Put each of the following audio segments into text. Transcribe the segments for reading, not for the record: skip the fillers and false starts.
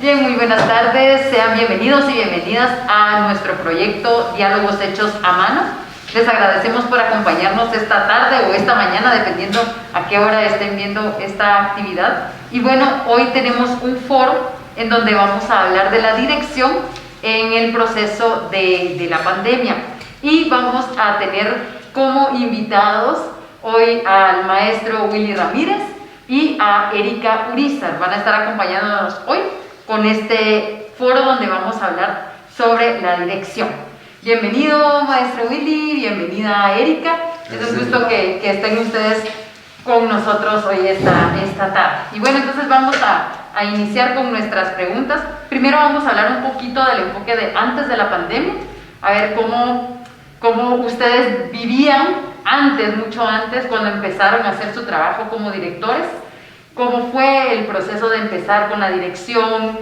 Bien, muy buenas tardes, sean bienvenidos y bienvenidas a nuestro proyecto Diálogos Hechos a Mano. Les agradecemos por acompañarnos esta tarde o esta mañana, dependiendo a qué hora estén viendo esta actividad. Y bueno, hoy tenemos un foro en donde vamos a hablar de la dirección en el proceso de la pandemia. Y vamos a tener como invitados hoy al maestro Willy Ramírez y a Erika Urizar. Van a estar acompañándonos hoy con este foro donde vamos a hablar sobre la dirección. Bienvenido, maestro Willy, bienvenida Erika. Es un gusto que estén ustedes con nosotros hoy esta tarde. Y bueno, entonces vamos a iniciar con nuestras preguntas. Primero vamos a hablar un poquito del enfoque de antes de la pandemia, a ver cómo ustedes vivían antes, mucho antes, cuando empezaron a hacer su trabajo como directores. ¿Cómo fue el proceso de empezar con la dirección?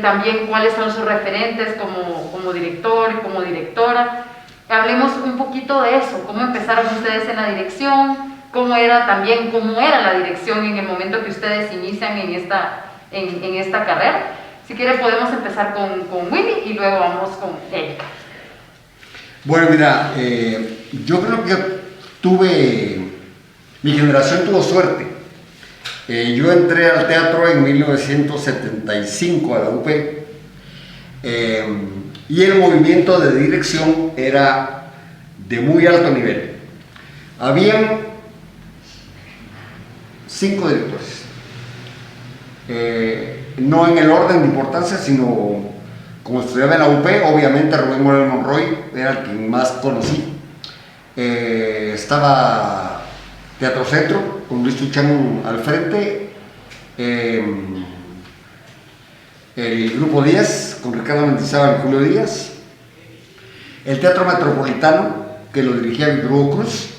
También cuáles son sus referentes como director y como directora. Hablemos un poquito de eso, cómo empezaron ustedes en la dirección, cómo era la dirección en el momento que ustedes inician en esta carrera. Si quiere podemos empezar con Willy y luego vamos con Erika. Bueno, mira, yo creo que mi generación tuvo suerte. Yo entré al teatro en 1975 a la UP y el movimiento de dirección era de muy alto nivel. Habían 5 directores, no en el orden de importancia, sino como estudiaba en la UP, obviamente Rubén Moreno Monroy era el que más conocí. Estaba Teatro Centro, con Luis Tuchán al frente, el Grupo 10, con Ricardo Mendizábal y Julio Díaz, el Teatro Metropolitano, que lo dirigía Víctor Hugo Cruz,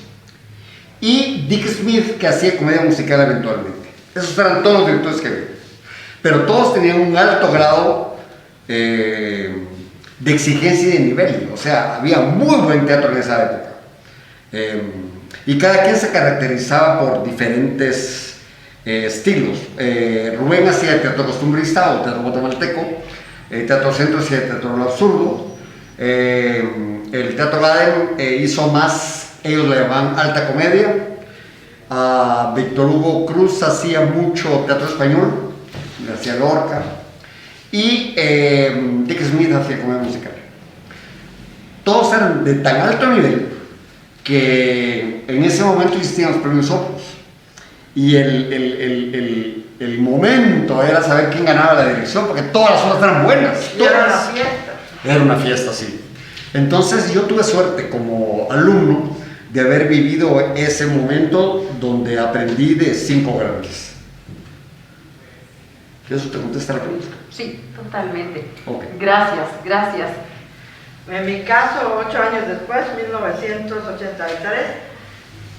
y Dick Smith, que hacía comedia musical eventualmente. Esos eran todos los directores que había. Pero todos tenían un alto grado de exigencia y de nivel, o sea, había muy buen teatro en esa época. Y cada quien se caracterizaba por diferentes estilos. Rubén hacía teatro costumbrista o teatro guatemalteco, Teatro Centro hacía teatro lo absurdo, el Teatro Baden hizo más, ellos le llamaban alta comedia, Víctor Hugo Cruz hacía mucho teatro español, hacía Lorca, y Dick Smith hacía comedia musical. Todos eran de tan alto nivel que en ese momento existían los premios Opus y el momento era saber quién ganaba la dirección, porque todas las obras eran buenas. Y era una fiesta. Era una fiesta, sí. Entonces yo tuve suerte como alumno de haber vivido ese momento donde aprendí de 5 grandes. ¿Eso te contesta la pregunta? Sí, totalmente. Okay. Gracias. En mi caso, 8 años después, 1983,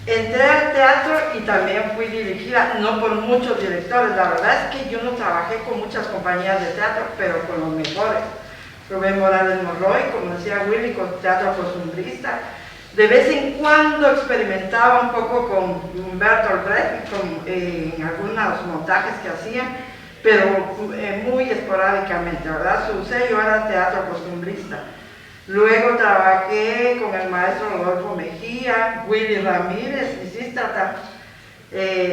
entré al teatro y también fui dirigida, no por muchos directores. La verdad es que yo no trabajé con muchas compañías de teatro, pero con los mejores. Rubén Morales Monroy, como decía Willy, con teatro costumbrista. De vez en cuando experimentaba un poco con Humberto Brecht, en algunos montajes que hacían, pero muy esporádicamente, ¿verdad? Su sello era teatro costumbrista. Luego trabajé con el maestro Rodolfo Mejía, Willy Ramírez, Lisístrata.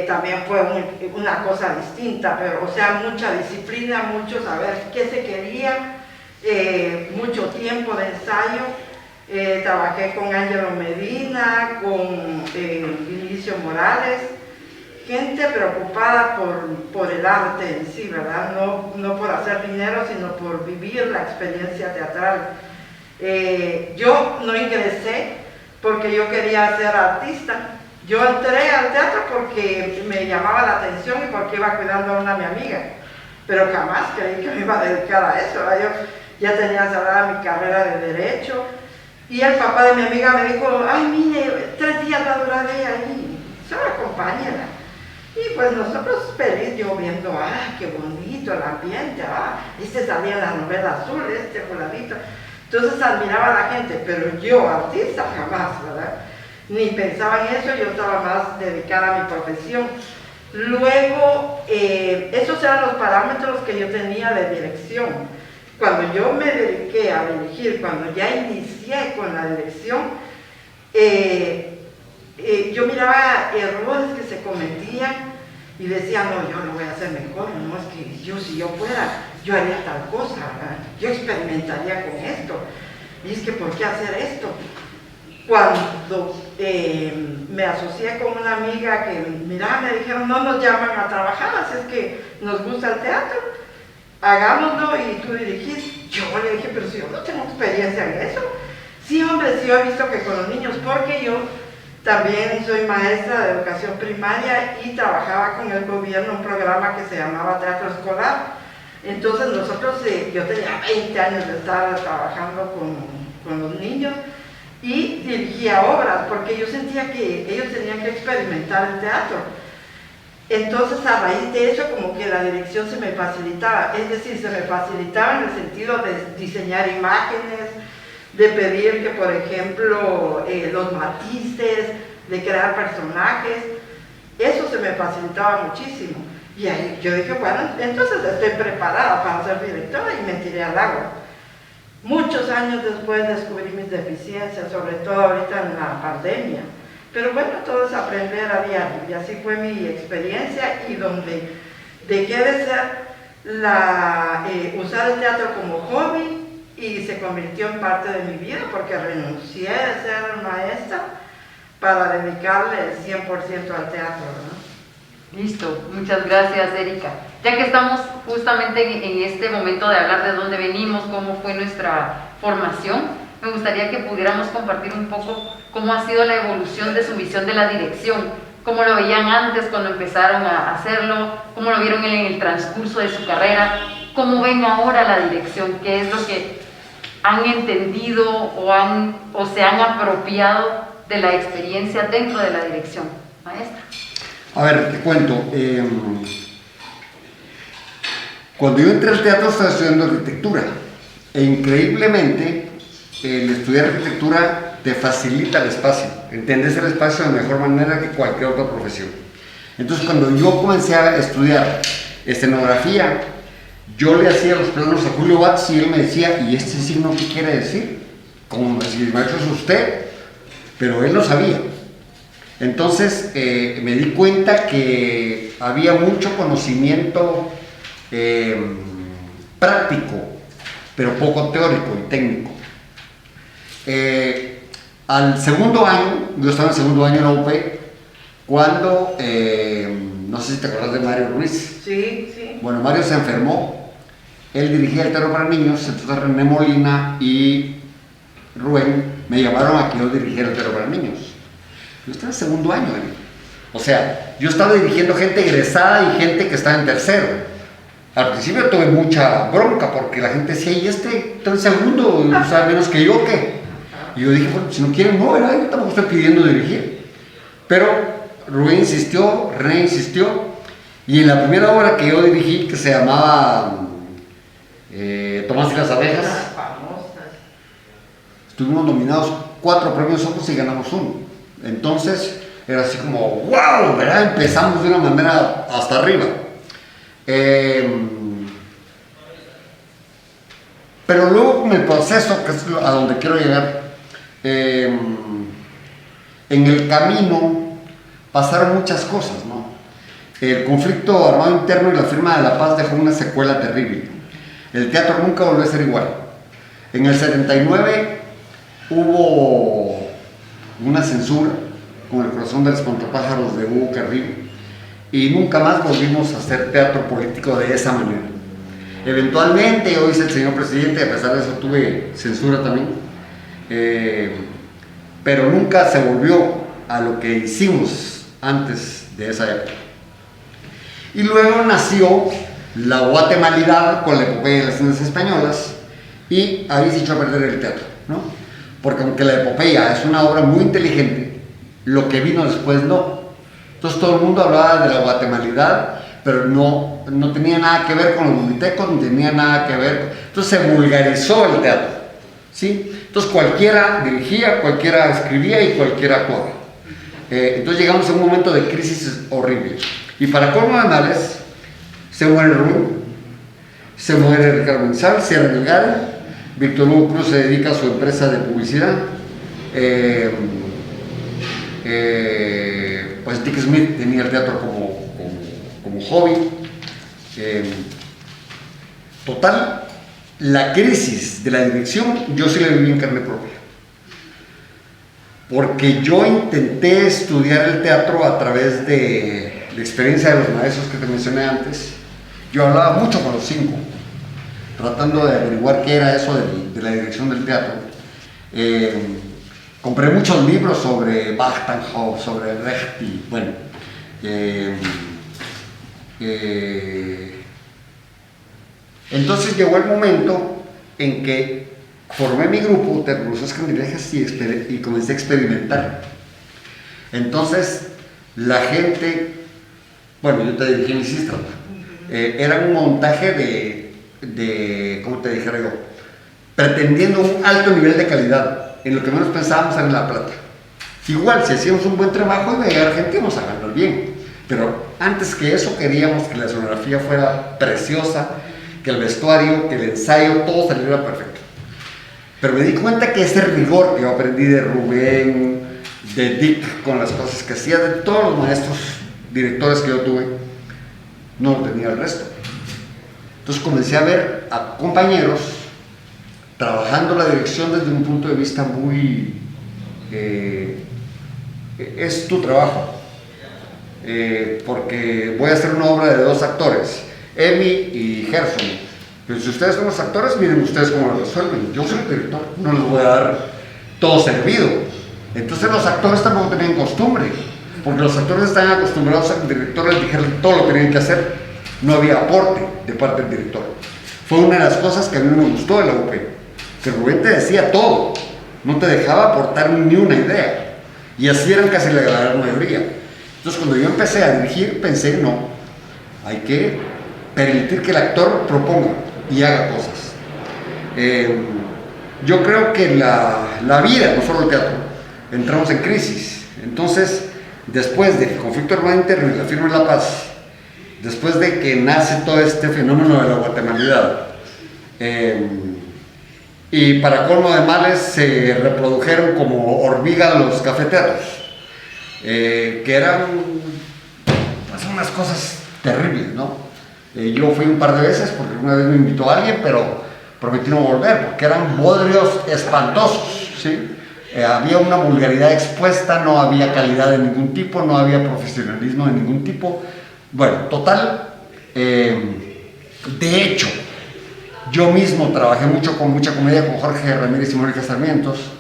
También fue una cosa distinta, pero o sea, mucha disciplina, mucho saber qué se quería, mucho tiempo de ensayo. Trabajé con Ángelo Medina, con Vinicio Morales, gente preocupada por el arte en sí, ¿verdad? No por hacer dinero, sino por vivir la experiencia teatral. Yo no ingresé porque yo quería ser artista. Yo entré al teatro porque me llamaba la atención y porque iba cuidando a mi amiga, pero jamás creí que me iba a dedicar a eso, ¿verdad? Yo ya tenía cerrada mi carrera de Derecho y el papá de mi amiga me dijo: ay, mire, 3 días va a durar ella ahí, solo acompáñala. Y pues nosotros feliz, yo viendo, qué bonito el ambiente, salía en la novela azul, fulanito. Entonces admiraba a la gente, pero yo, artista, jamás, ¿verdad? Ni pensaba en eso, yo estaba más dedicada a mi profesión. Luego, esos eran los parámetros que yo tenía de dirección. Cuando yo me dediqué a dirigir, cuando ya inicié con la dirección, yo miraba errores que se cometían y decía, no, yo lo voy a hacer mejor, no, es que yo, si yo fuera, yo haría tal cosa, ¿verdad? Yo experimentaría con esto. Y es que, ¿por qué hacer esto? Cuando me asocié con una amiga que, mira, me dijeron, no nos llaman a trabajar, así es que nos gusta el teatro, hagámoslo y tú dirigís. Yo le dije, pero si yo no tengo experiencia en eso. Sí, hombre, sí, he visto que con los niños, porque yo también soy maestra de educación primaria y trabajaba con el gobierno un programa que se llamaba Teatro Escolar. Entonces nosotros, yo tenía 20 años de estar trabajando con los niños y dirigía obras, porque yo sentía que ellos tenían que experimentar el teatro. Entonces, a raíz de eso, como que la dirección se me facilitaba, es decir, se me facilitaba en el sentido de diseñar imágenes, de pedir que, por ejemplo, los matices, de crear personajes, eso se me facilitaba muchísimo. Y ahí yo dije, bueno, entonces estoy preparada para ser directora y me tiré al agua. Muchos años después descubrí mis deficiencias, sobre todo ahorita en la pandemia. Pero bueno, todo es aprender a diario, y así fue mi experiencia, y donde dejé de ser usar el teatro como hobby y se convirtió en parte de mi vida, porque renuncié a ser maestra para dedicarle el 100% al teatro, ¿no? Listo, muchas gracias, Erika. Ya que estamos justamente en este momento de hablar de dónde venimos, cómo fue nuestra formación, me gustaría que pudiéramos compartir un poco cómo ha sido la evolución de su visión de la dirección, cómo lo veían antes cuando empezaron a hacerlo, cómo lo vieron en el transcurso de su carrera, cómo ven ahora la dirección, qué es lo que han entendido o se han apropiado de la experiencia dentro de la dirección. Maestra. A ver, te cuento. Cuando yo entré al teatro estaba estudiando arquitectura, e increíblemente el estudiar arquitectura te facilita el espacio, entiendes el espacio de mejor manera que cualquier otra profesión. Entonces, cuando yo comencé a estudiar escenografía, yo le hacía los planos a Julio Batz y él me decía, ¿y este signo qué quiere decir? Como si el maestro es usted, pero él no sabía. Entonces me di cuenta que había mucho conocimiento práctico, pero poco teórico y técnico. Al segundo año, yo estaba en segundo año en la UP, cuando, no sé si te acuerdas de Mario Ruiz. Sí, sí. Bueno, Mario se enfermó, él dirigía el teatro para niños, entonces René Molina y Rubén me llamaron a que yo dirigiera el teatro para niños. Yo estaba en segundo año, o sea, yo estaba dirigiendo gente egresada y gente que estaba en tercero. Al principio tuve mucha bronca porque la gente decía, ¿y este está en segundo? ¿Sabe menos que yo qué? Y yo dije, bueno, si no quieren, no, ¿verdad? Yo tampoco estoy pidiendo dirigir. Pero Rubén insistió, René insistió, y en la primera obra que yo dirigí, que se llamaba Tomás y las abejas, estuvimos nominados 4 premios Opus y ganamos 1. Entonces era así como, wow, ¿verdad? Empezamos de una manera hasta arriba. Pero luego en el proceso, que es a donde quiero llegar, en el camino pasaron muchas cosas, ¿no? El conflicto armado interno y la firma de la paz dejó una secuela terrible. El teatro nunca volvió a ser igual. En el 79 hubo una censura con El corazón del espantapájaros de Hugo Carrillo y nunca más volvimos a hacer teatro político de esa manera. Eventualmente, hoy es el señor presidente, a pesar de eso tuve censura también, pero nunca se volvió a lo que hicimos antes de esa época. Y luego nació la guatemalidad con la epopeya de las tiendas españolas y ahí se echó a perder el teatro, ¿no? Porque aunque la epopeya es una obra muy inteligente, lo que vino después no. Entonces todo el mundo hablaba de la guatemalidad, pero no tenía nada que ver con los momitecos, ni tenía nada que ver. Entonces se vulgarizó el teatro, ¿sí? Entonces cualquiera dirigía, cualquiera escribía y cualquiera actuaba. Entonces llegamos a un momento de crisis horrible. Y para colmo de males, se muere Rubén, se muere Ricardo Mendizábal, cierra el GADE, Víctor Hugo Cruz se dedica a su empresa de publicidad, pues Dick Smith tenía el teatro como hobby. Total, la crisis de la dirección yo sí la viví en carne propia, porque yo intenté estudiar el teatro a través de la experiencia de los maestros que te mencioné antes. Yo hablaba mucho con los 5, tratando de averiguar qué era eso de la dirección del teatro. Compré muchos libros sobre Bachteinhoff, sobre Recht y bueno. Entonces llegó el momento en que formé mi grupo de Revoluciones Candilejas y comencé a experimentar. Entonces la gente, bueno, yo te dirigí en Lisístrata, era un montaje de, ¿cómo te dijera yo? Pretendiendo un alto nivel de calidad. En lo que menos pensábamos era en La Plata. Igual, si hacíamos un buen trabajo, iba a llegar gente y íbamos a ganar bien. Pero antes que eso, queríamos que la escenografía fuera preciosa, que el vestuario, que el ensayo, todo saliera perfecto. Pero me di cuenta que ese rigor que yo aprendí de Rubén, de Dick, con las cosas que hacía, de todos los maestros, directores que yo tuve, no lo tenía el resto. Entonces comencé a ver a compañeros trabajando la dirección desde un punto de vista muy... es tu trabajo, porque voy a hacer una obra de 2 actores, Emi y Gerson. Pero si ustedes son los actores, miren ustedes cómo lo resuelven. Yo soy el director, no les voy a dar todo servido. Entonces los actores tampoco tenían costumbre, porque los actores estaban acostumbrados a que el director les dijera todo lo que tenían que hacer. No había aporte de parte del director. Fue una de las cosas que a mí me gustó de la UP, que Rubén te decía todo, no te dejaba aportar ni una idea, y así eran casi la gran mayoría. Entonces cuando yo empecé a dirigir, pensé, no, hay que permitir que el actor proponga y haga cosas. Yo creo que la vida, no solo el teatro, entramos en crisis. Entonces, después del conflicto armado interno y la firma de la paz, después de que nace todo este fenómeno de la guatemalidad, y para colmo de males se reprodujeron como hormigas los cafeteros, que eran pues, unas cosas terribles, ¿no? Yo fui un par de veces porque una vez me invitó a alguien, pero prometí no volver porque eran bodrios espantosos, ¿sí? Había una vulgaridad expuesta, no había calidad de ningún tipo, no había profesionalismo de ningún tipo. Bueno, total, de hecho, yo mismo trabajé mucho con mucha comedia con Jorge Ramírez y Mónica Sarmientos.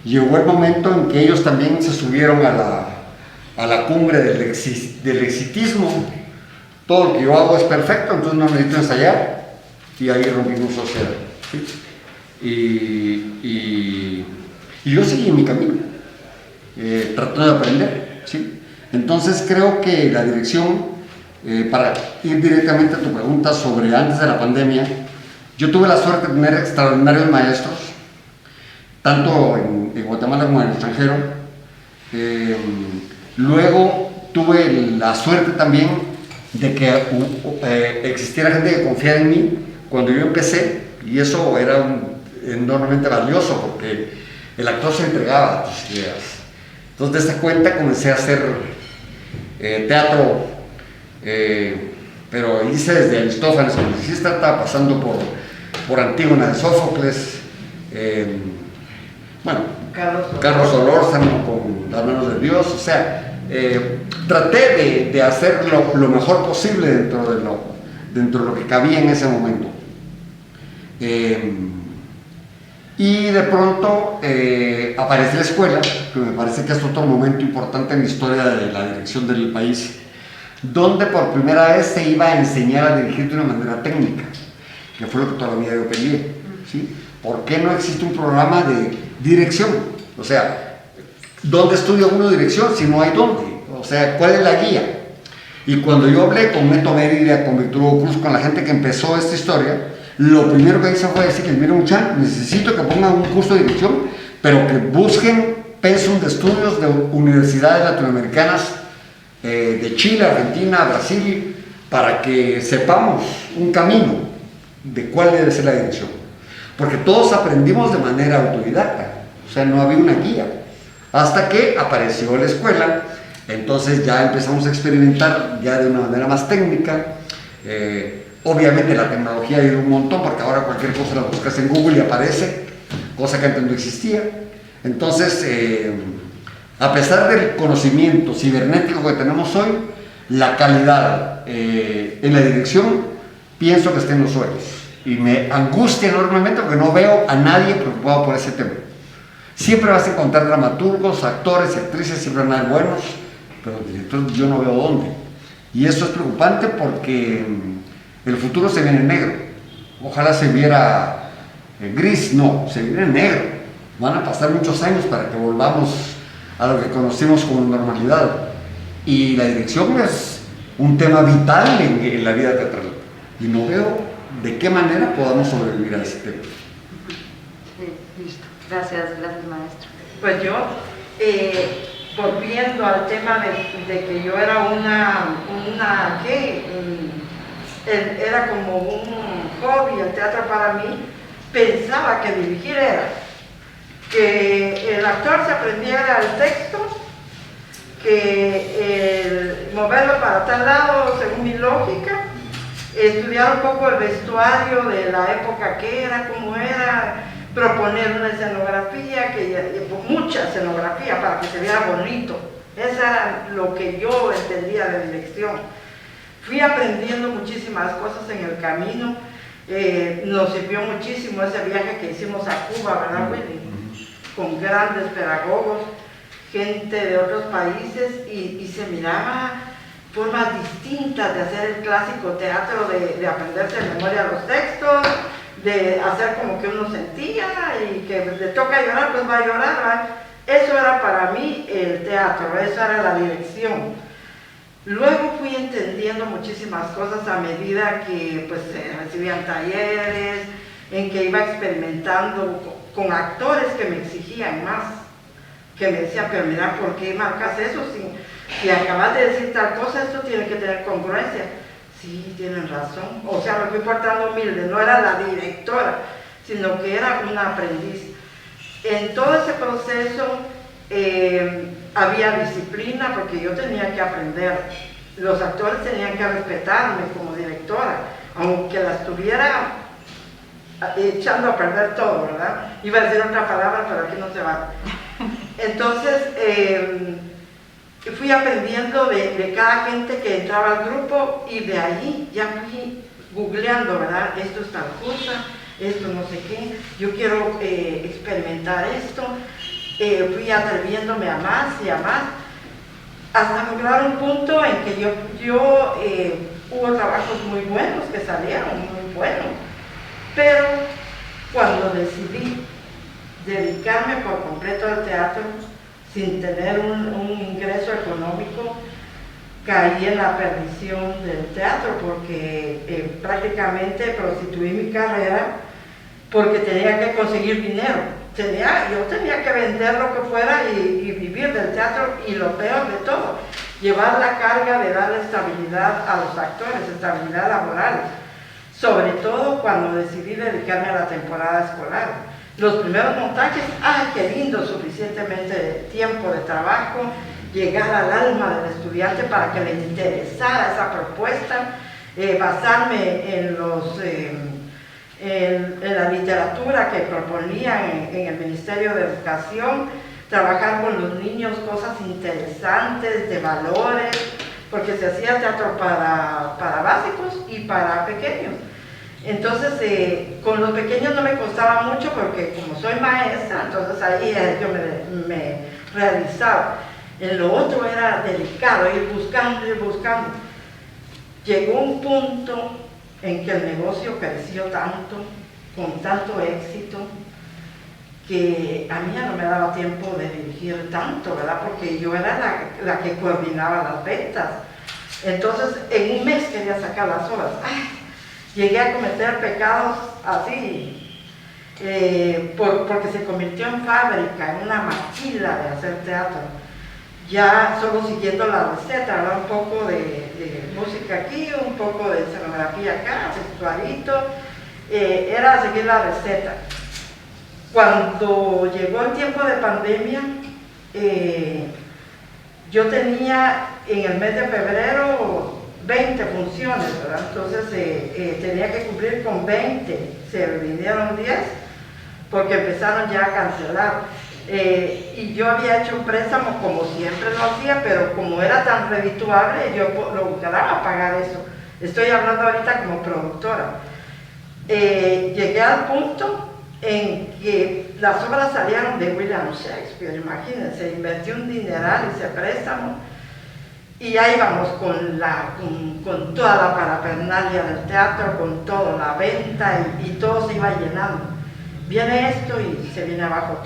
Llegó el momento en que ellos también se subieron a la cumbre del exitismo. Todo lo que yo hago es perfecto, entonces no necesito ensayar, y ahí rompimos sociedad, ¿sí? Y yo seguí en mi camino, tratando de aprender, ¿sí? Entonces creo que la dirección, para ir directamente a tu pregunta sobre antes de la pandemia, yo tuve la suerte de tener extraordinarios maestros, tanto en Guatemala como en el extranjero. Luego tuve la suerte también de que existiera gente que confiara en mí cuando yo empecé, y eso era enormemente valioso porque el actor se entregaba a tus ideas. Entonces de esta cuenta comencé a hacer teatro, pero hice desde Aristófanes con Lisístrata, pasando por Antígona de Sófocles, bueno, Carlos Solórzano con Las manos de Dios, o sea, traté de hacer lo mejor posible dentro de lo que cabía en ese momento. Y de pronto aparece la escuela, que me parece que es otro momento importante en la historia de la dirección del país, donde por primera vez se iba a enseñar a dirigir de una manera técnica, que fue lo que toda la vida yo peleé, ¿sí? ¿Por qué no existe un programa de dirección? O sea, ¿dónde estudia uno dirección si no hay dónde? O sea, ¿cuál es la guía? Y cuando yo hablé con Neto Mérida, con Víctor Hugo Cruz, con la gente que empezó esta historia, lo primero que hice fue decir que, miren muchachos, necesito que pongan un curso de dirección, pero que busquen pensum de estudios de universidades latinoamericanas de Chile, Argentina, Brasil, para que sepamos un camino de cuál debe ser la dirección. Porque todos aprendimos de manera autodidacta, o sea, no había una guía. Hasta que apareció la escuela, entonces ya empezamos a experimentar ya de una manera más técnica. Obviamente la tecnología ayuda un montón, porque ahora cualquier cosa la buscas en Google y aparece, cosa que antes no existía. Entonces, a pesar del conocimiento cibernético que tenemos hoy, la calidad en la dirección pienso que está en los suelos. Y me angustia enormemente porque no veo a nadie preocupado por ese tema. Siempre vas a encontrar dramaturgos, actores y actrices, siempre van a haber buenos, pero directores yo no veo dónde. Y eso es preocupante porque el futuro se viene negro. Ojalá se viera gris, no, se viene negro. Van a pasar muchos años para que volvamos a lo que conocimos como normalidad. Y la dirección es un tema vital en la vida teatral. Y no veo de qué manera podamos sobrevivir a ese tema. Sí, listo. Gracias, maestro. Pues yo, volviendo al tema de que yo era era como un hobby el teatro para mí, pensaba que dirigir era que el actor se aprendiera el texto, que moverlo para tal lado según mi lógica, estudiar un poco el vestuario de la época que era, cómo era, proponer una escenografía, mucha escenografía para que se viera bonito. Eso era lo que yo entendía de dirección. Fui aprendiendo muchísimas cosas en el camino. Nos sirvió muchísimo ese viaje que hicimos a Cuba, ¿verdad, Willy? Con grandes pedagogos, gente de otros países, y se miraba formas distintas de hacer el clásico teatro, de aprenderse de memoria los textos, de hacer como que uno sentía y que le toca llorar, pues va a llorar, ¿verdad? Eso era para mí el teatro, eso era la dirección. Luego fui entendiendo muchísimas cosas a medida que pues recibían talleres, en que iba experimentando con actores que me exigían más, que me decían, pero mira, ¿por qué marcas eso? Si acabas de decir tal cosa, esto tiene que tener congruencia. Sí, tienen razón. O sea, me fui portando humilde, no era la directora, sino que era una aprendiz. En todo ese proceso había disciplina, porque yo tenía que aprender. Los actores tenían que respetarme como directora, aunque la estuviera echando a perder todo, ¿verdad? Iba a decir otra palabra, pero aquí no se va. Entonces, fui aprendiendo de cada gente que entraba al grupo, y de ahí ya fui googleando, ¿verdad? Esto es tal cosa, esto no sé qué, yo quiero experimentar esto. Fui atreviéndome a más y a más, hasta lograr un punto en que hubo trabajos muy buenos que salieron, muy buenos, pero cuando decidí dedicarme por completo al teatro, sin tener un ingreso económico, caí en la perdición del teatro, porque prácticamente prostituí mi carrera, porque tenía que conseguir dinero. Yo tenía que vender lo que fuera y vivir del teatro, y lo peor de todo, llevar la carga de darle estabilidad a los actores, estabilidad laboral, sobre todo cuando decidí dedicarme a la temporada escolar. Los primeros montajes, ¡ay, qué lindo! Suficientemente tiempo de trabajo, llegar al alma del estudiante para que le interesara esa propuesta, basarme en la literatura que proponían en el Ministerio de Educación, trabajar con los niños cosas interesantes, de valores, porque se hacía teatro para básicos y para pequeños. Entonces, con los pequeños no me costaba mucho, porque como soy maestra, entonces ahí yo me realizaba. En lo otro era delicado, ir buscando, ir buscando. Llegó un punto en que el negocio creció tanto, con tanto éxito, que a mí ya no me daba tiempo de dirigir tanto, ¿verdad? Porque yo era la que coordinaba las ventas. Entonces, en un mes quería sacar las obras. ¡Ay! Llegué a cometer pecados así, porque se convirtió en fábrica, en una maquila de hacer teatro. ya solo siguiendo la receta, ¿verdad? Un poco de música aquí, un poco de escenografía acá, vestuarito, era seguir la receta. Cuando llegó el tiempo de pandemia, yo tenía en el mes de febrero 20 funciones, ¿verdad? Entonces tenía que cumplir con 20, se vinieron 10 porque empezaron ya a cancelar. Y yo había hecho un préstamo como siempre lo hacía, pero como era tan redituable, yo lo buscaba pagar eso. Estoy hablando ahorita como productora. Llegué al punto en que las obras salieron de William Shakespeare, imagínense, invertí un dineral ese préstamo y ahí vamos con toda la parafernalia del teatro, con toda la venta y todo se iba llenando. Viene esto y se viene abajo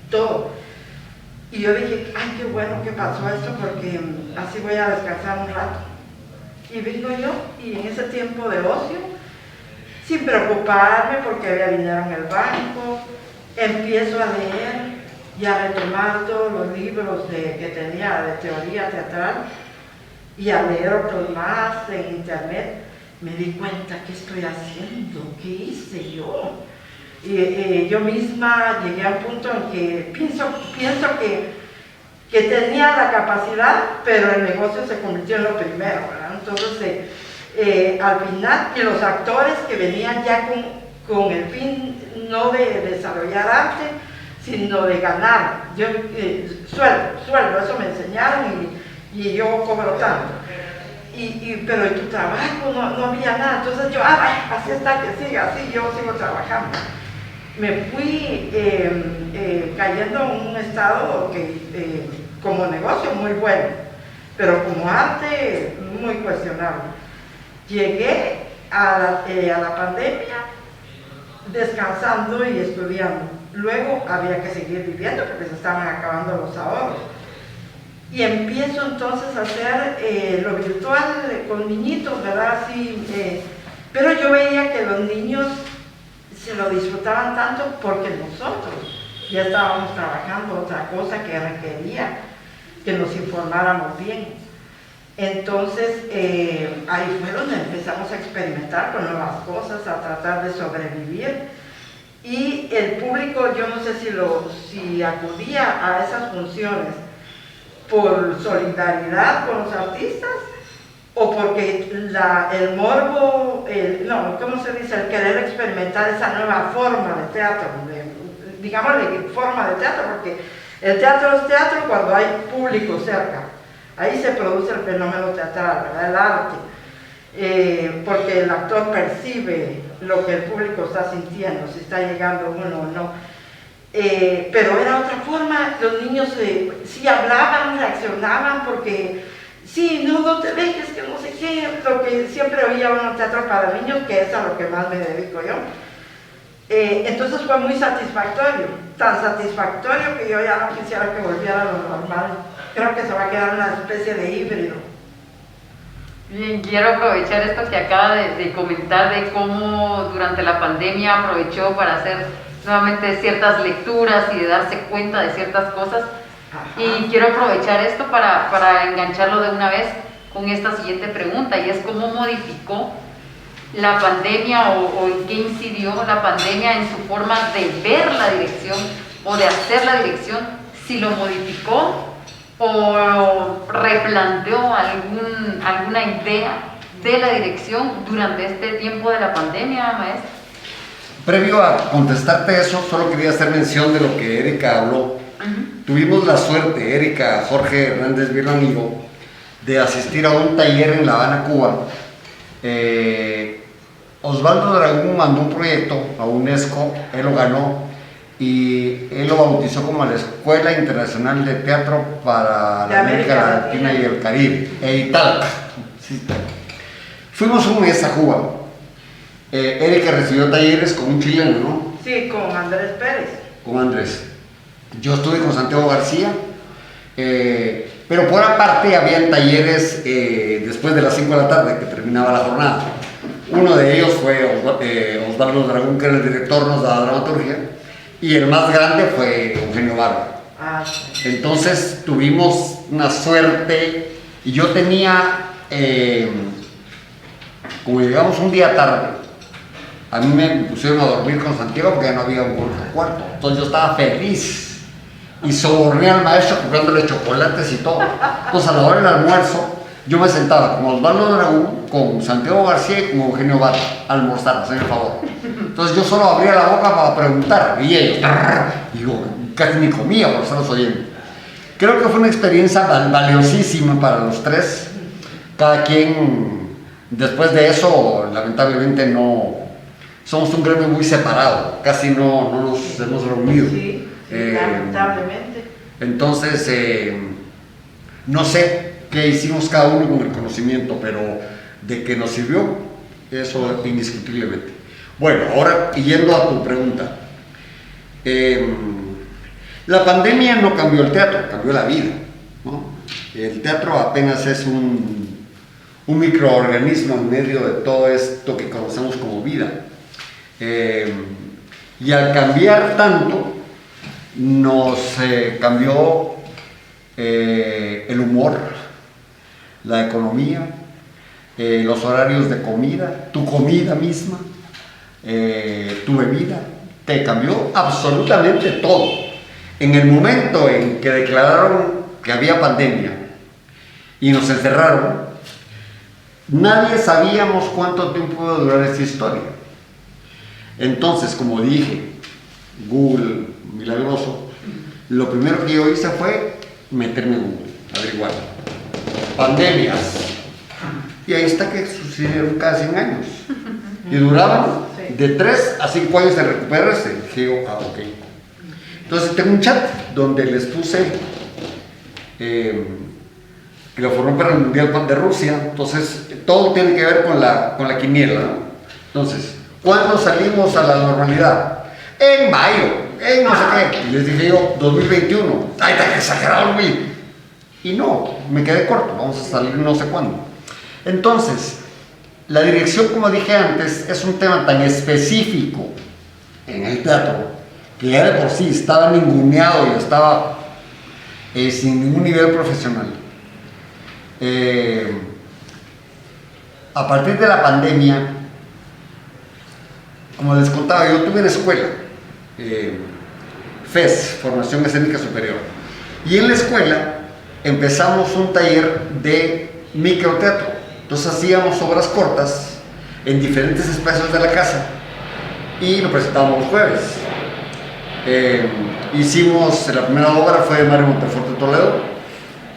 todo. Y yo dije, ay, qué bueno que pasó esto porque así voy a descansar un rato. Y vengo yo y en ese tiempo de ocio, sin preocuparme porque había dinero en el banco, empiezo a leer y a retomar todos los libros que tenía de teoría teatral y a leer otros más en internet. Me di cuenta, ¿qué estoy haciendo? ¿Qué hice yo? Y yo misma llegué a un punto en que pienso que tenía la capacidad, pero el negocio se convirtió en lo primero, ¿verdad? Entonces, al final, y los actores que venían ya con el fin no de desarrollar arte, sino de ganar. Yo, sueldo, eso me enseñaron y yo cobro tanto. Pero en tu trabajo no había nada, entonces yo, así está, que siga, así yo sigo trabajando. Me fui cayendo en un estado que como negocio muy bueno, pero como arte muy cuestionable. Llegué a la pandemia descansando y estudiando. Luego había que seguir viviendo porque se estaban acabando los ahorros. Y empiezo entonces a hacer lo virtual con niñitos, ¿verdad? Sí, pero yo veía que los niños se lo disfrutaban tanto porque nosotros ya estábamos trabajando otra cosa que requería que nos informáramos bien. Entonces, ahí fue donde empezamos a experimentar con nuevas cosas, a tratar de sobrevivir. Y el público, yo no sé si acudía a esas funciones por solidaridad con los artistas o porque el morbo, ¿cómo se dice? El querer experimentar esa nueva forma de teatro, digámosle forma de teatro, porque el teatro es teatro cuando hay público cerca. Ahí se produce el fenómeno teatral, ¿verdad? El arte, porque el actor percibe lo que el público está sintiendo, si está llegando uno o no. Pero era otra forma, los niños sí hablaban, reaccionaban, porque sí, no te dejes, que no sé qué, lo que siempre oía uno en teatro para niños, que es a lo que más me dedico yo. Entonces fue muy satisfactorio, tan satisfactorio que yo ya no quisiera que volviera a lo normal. Creo que se va a quedar una especie de híbrido. Bien, quiero aprovechar esto que acaba de comentar de cómo durante la pandemia aprovechó para hacer nuevamente ciertas lecturas y de darse cuenta de ciertas cosas. Ajá. Y quiero aprovechar esto para engancharlo de una vez con esta siguiente pregunta, y es cómo modificó la pandemia o en qué incidió la pandemia en su forma de ver la dirección o de hacer la dirección, si lo modificó o replanteó alguna idea de la dirección durante este tiempo de la pandemia, maestro. Previo a contestarte eso, solo quería hacer mención de lo que Erika habló. Tuvimos la suerte, Erika, Jorge Hernández Virlan y yo, de asistir a un taller en La Habana, Cuba. Osvaldo Dragún mandó un proyecto a UNESCO, él lo ganó y él lo bautizó como la Escuela Internacional de Teatro para la América Latina y el Caribe, EITAL. Sí. Fuimos un mes a Cuba. Erika recibió talleres con un chileno, ¿no? Sí, con Andrés Pérez. Con Andrés. Yo estuve con Santiago García, pero por aparte habían talleres después de las 5 de la tarde que terminaba la jornada. Uno de ellos fue Osvaldo Dragún, que era el director, nos daba dramaturgia, y el más grande fue Eugenio Barba. Entonces tuvimos una suerte. Y yo tenía, como llegamos un día tarde, a mí me pusieron a dormir con Santiago porque ya no había un cuarto. Entonces yo estaba feliz y soborné al maestro comprándole chocolates y todo. Entonces a la hora del almuerzo yo me sentaba con Osvaldo Dragón, con Santiago García y con Eugenio Bata a almorzar, hacerme el favor. Entonces yo solo abría la boca para preguntar y ellos, digo, casi ni comía por estarlos oyendo. Creo que fue una experiencia valiosísima para los tres. Cada quien, después de eso, lamentablemente no, somos un gremio muy separado, casi no nos hemos reunido. Sí, lamentablemente. Entonces, no sé qué hicimos cada uno con el conocimiento, pero de que nos sirvió, eso indiscutiblemente. Bueno, ahora yendo a tu pregunta. La pandemia no cambió el teatro, cambió la vida, ¿no? El teatro apenas es un microorganismo en medio de todo esto que conocemos como vida. Y al cambiar tanto, nos cambió el humor, la economía, los horarios de comida, tu comida misma, tu bebida, te cambió absolutamente todo. En el momento en que declararon que había pandemia y nos encerraron, nadie sabíamos cuánto tiempo iba a durar esta historia. Entonces, como dije, Google milagroso, lo primero que yo hice fue meterme en Google, averiguar pandemias, y ahí está que sucedieron cada 100 años y duraban de 3 a 5 años de recuperarse. Dije yo, ok. Entonces tengo un chat donde les puse que lo formó para el Mundial de Rusia. Entonces todo tiene que ver con la quiniela, ¿no? Entonces, ¿cuándo salimos a la normalidad? En mayo, en no sé qué. Y les dije yo, 2021. Ay, está exagerado, güey. Y no, me quedé corto, vamos a salir no sé cuándo. Entonces, la dirección, como dije antes, es un tema tan específico en el teatro que ya de por sí estaba ninguneado y estaba sin ningún nivel profesional. A partir de la pandemia, como les contaba, yo tuve una escuela, FES, Formación Escénica Superior, y en la escuela empezamos un taller de microteatro. Entonces hacíamos obras cortas en diferentes espacios de la casa y lo presentábamos los jueves. La primera obra fue de Mario Monteforte Toledo,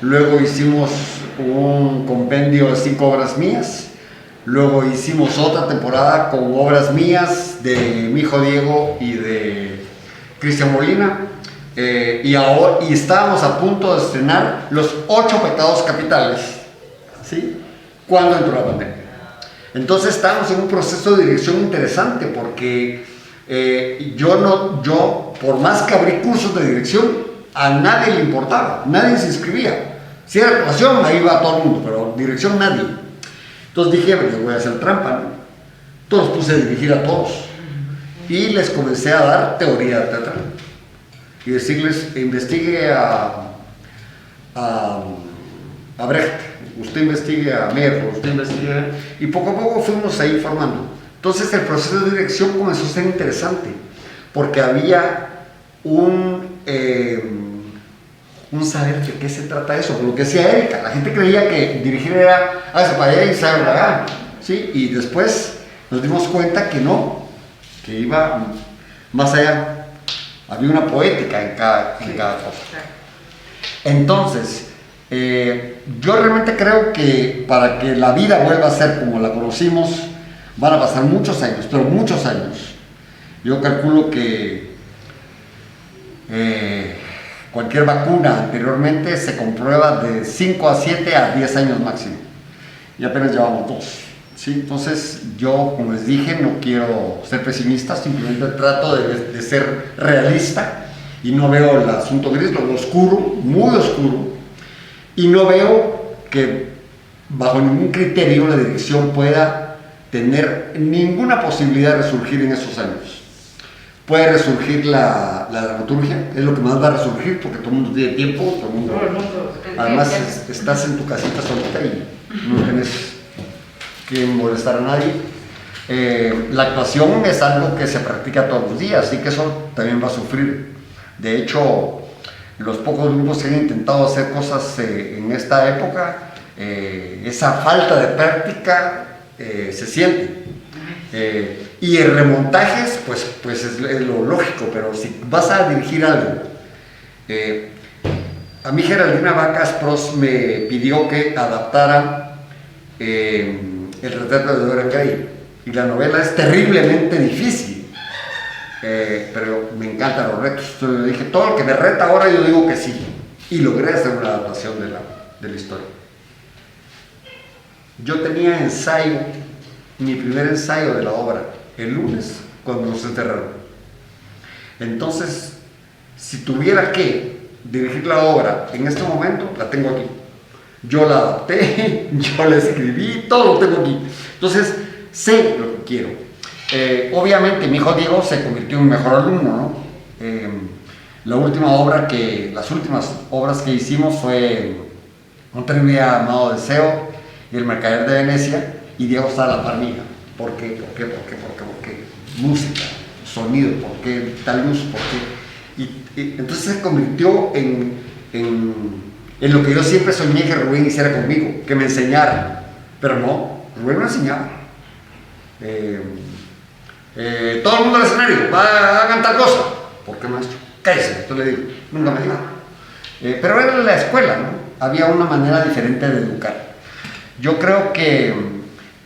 luego hicimos un compendio de 5 obras mías, luego hicimos otra temporada con obras mías de mi hijo Diego y de Cristian Molina, y estábamos a punto de estrenar Los 8 Pecados Capitales, ¿sí?, cuando entró la pandemia. Entonces estábamos en un proceso de dirección interesante porque yo por más que abrí cursos de dirección, a nadie le importaba, nadie se inscribía. Si era actuación, ahí iba todo el mundo, pero dirección nadie. Entonces dije, pues voy a hacer trampa, ¿no? Entonces puse a dirigir a todos y les comencé a dar teoría teatral y decirles, investigue a Brecht, usted investigue a Merlo, usted investigue, y poco a poco fuimos ahí formando. Entonces el proceso de dirección comenzó a ser interesante porque había un saber de qué se trata eso, por lo que decía Erika, la gente creía que dirigir era hacia para allá y saber para allá, ¿sí? Y después nos dimos cuenta que no, que iba más allá, había una poética en cada cosa. Entonces, yo realmente creo que para que la vida vuelva a ser como la conocimos, van a pasar muchos años, pero muchos años. Yo calculo que cualquier vacuna anteriormente se comprueba de 5 a 7 a 10 años máximo. Y apenas llevamos 2. ¿Sí? Entonces yo, como les dije, no quiero ser pesimista, simplemente trato de ser realista y no veo el asunto gris, lo oscuro, muy oscuro, y no veo que bajo ningún criterio la dirección pueda tener ninguna posibilidad de resurgir en esos años. puede resurgir la dramaturgia, es lo que más va a resurgir porque todo el mundo tiene tiempo, todo el mundo... Además estás en tu casita solita y no tienes que molestar a nadie. La actuación es algo que se practica todos los días, así que eso también va a sufrir. De hecho, los pocos grupos que han intentado hacer cosas en esta época, esa falta de práctica se siente. Y en remontajes, pues es lo lógico, pero si vas a dirigir algo, a mí Geraldina Vacas Pros me pidió que adaptara el retrato de Dorian Gray, y la novela es terriblemente difícil, pero me encantan los retos. Entonces le dije, todo lo que me reta ahora yo digo que sí, y logré hacer una adaptación de la historia. Yo tenía ensayo, mi primer ensayo de la obra, el lunes, cuando nos enterraron. Entonces, si tuviera que dirigir la obra en este momento, la tengo aquí. Yo la adapté, yo la escribí, todo lo tengo aquí. Entonces, sé lo que quiero. Obviamente, mi hijo Diego se convirtió en un mejor alumno, ¿no? Las últimas obras que hicimos fue Un terrible amado deseo y El mercader de Venecia, y Diego está a la par mía. ¿Por qué? Música, sonido, ¿por qué tal luz? ¿Por qué? Y entonces se convirtió en lo que yo siempre soñé que Rubén hiciera conmigo, que me enseñara. Pero no, Rubén me enseñaba. Todo el mundo al escenario, hagan tal cosa. ¿Por qué, maestro? Cállese, esto le digo, nunca me diga. Pero era la escuela, ¿no? Había una manera diferente de educar. Yo creo que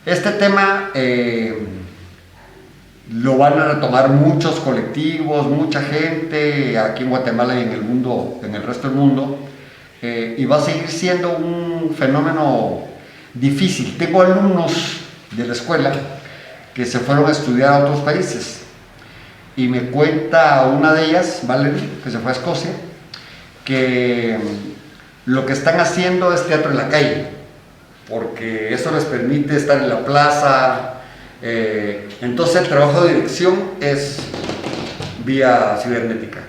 este tema lo van a retomar muchos colectivos, mucha gente aquí en Guatemala y en el mundo, en el resto del mundo, y va a seguir siendo un fenómeno difícil. Tengo alumnos de la escuela que se fueron a estudiar a otros países, y me cuenta una de ellas, Valerie, que se fue a Escocia, que lo que están haciendo es teatro en la calle, porque eso les permite estar en la plaza. Entonces el trabajo de dirección es vía cibernética.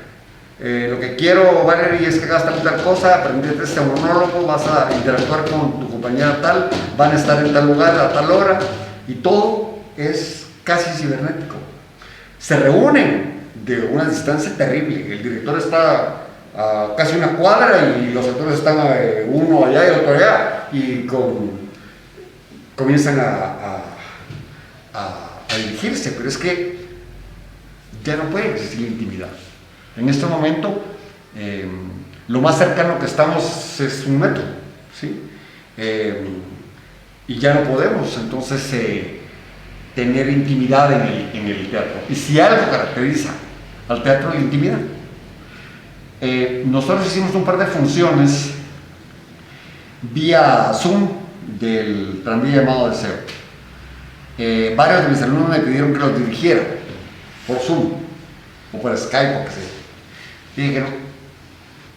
Lo que quiero, Valerie, es que hagas tal cosa, aprendete este monólogo, vas a interactuar con tu compañera tal, van a estar en tal lugar a tal hora, y todo es casi cibernético. Se reúnen de una distancia terrible, el director está a casi una cuadra y los actores están uno allá y otro allá, y comienzan a dirigirse, pero es que ya no puede existir intimidad. En este momento, lo más cercano que estamos es un metro, ¿sí? Y ya no podemos, entonces, tener intimidad en el teatro. Y si algo caracteriza al teatro, la intimidad. Nosotros hicimos un par de funciones vía Zoom del tranvía llamado Deseo. Varios de mis alumnos me pidieron que los dirigiera por Zoom o por Skype o qué sé. Y dije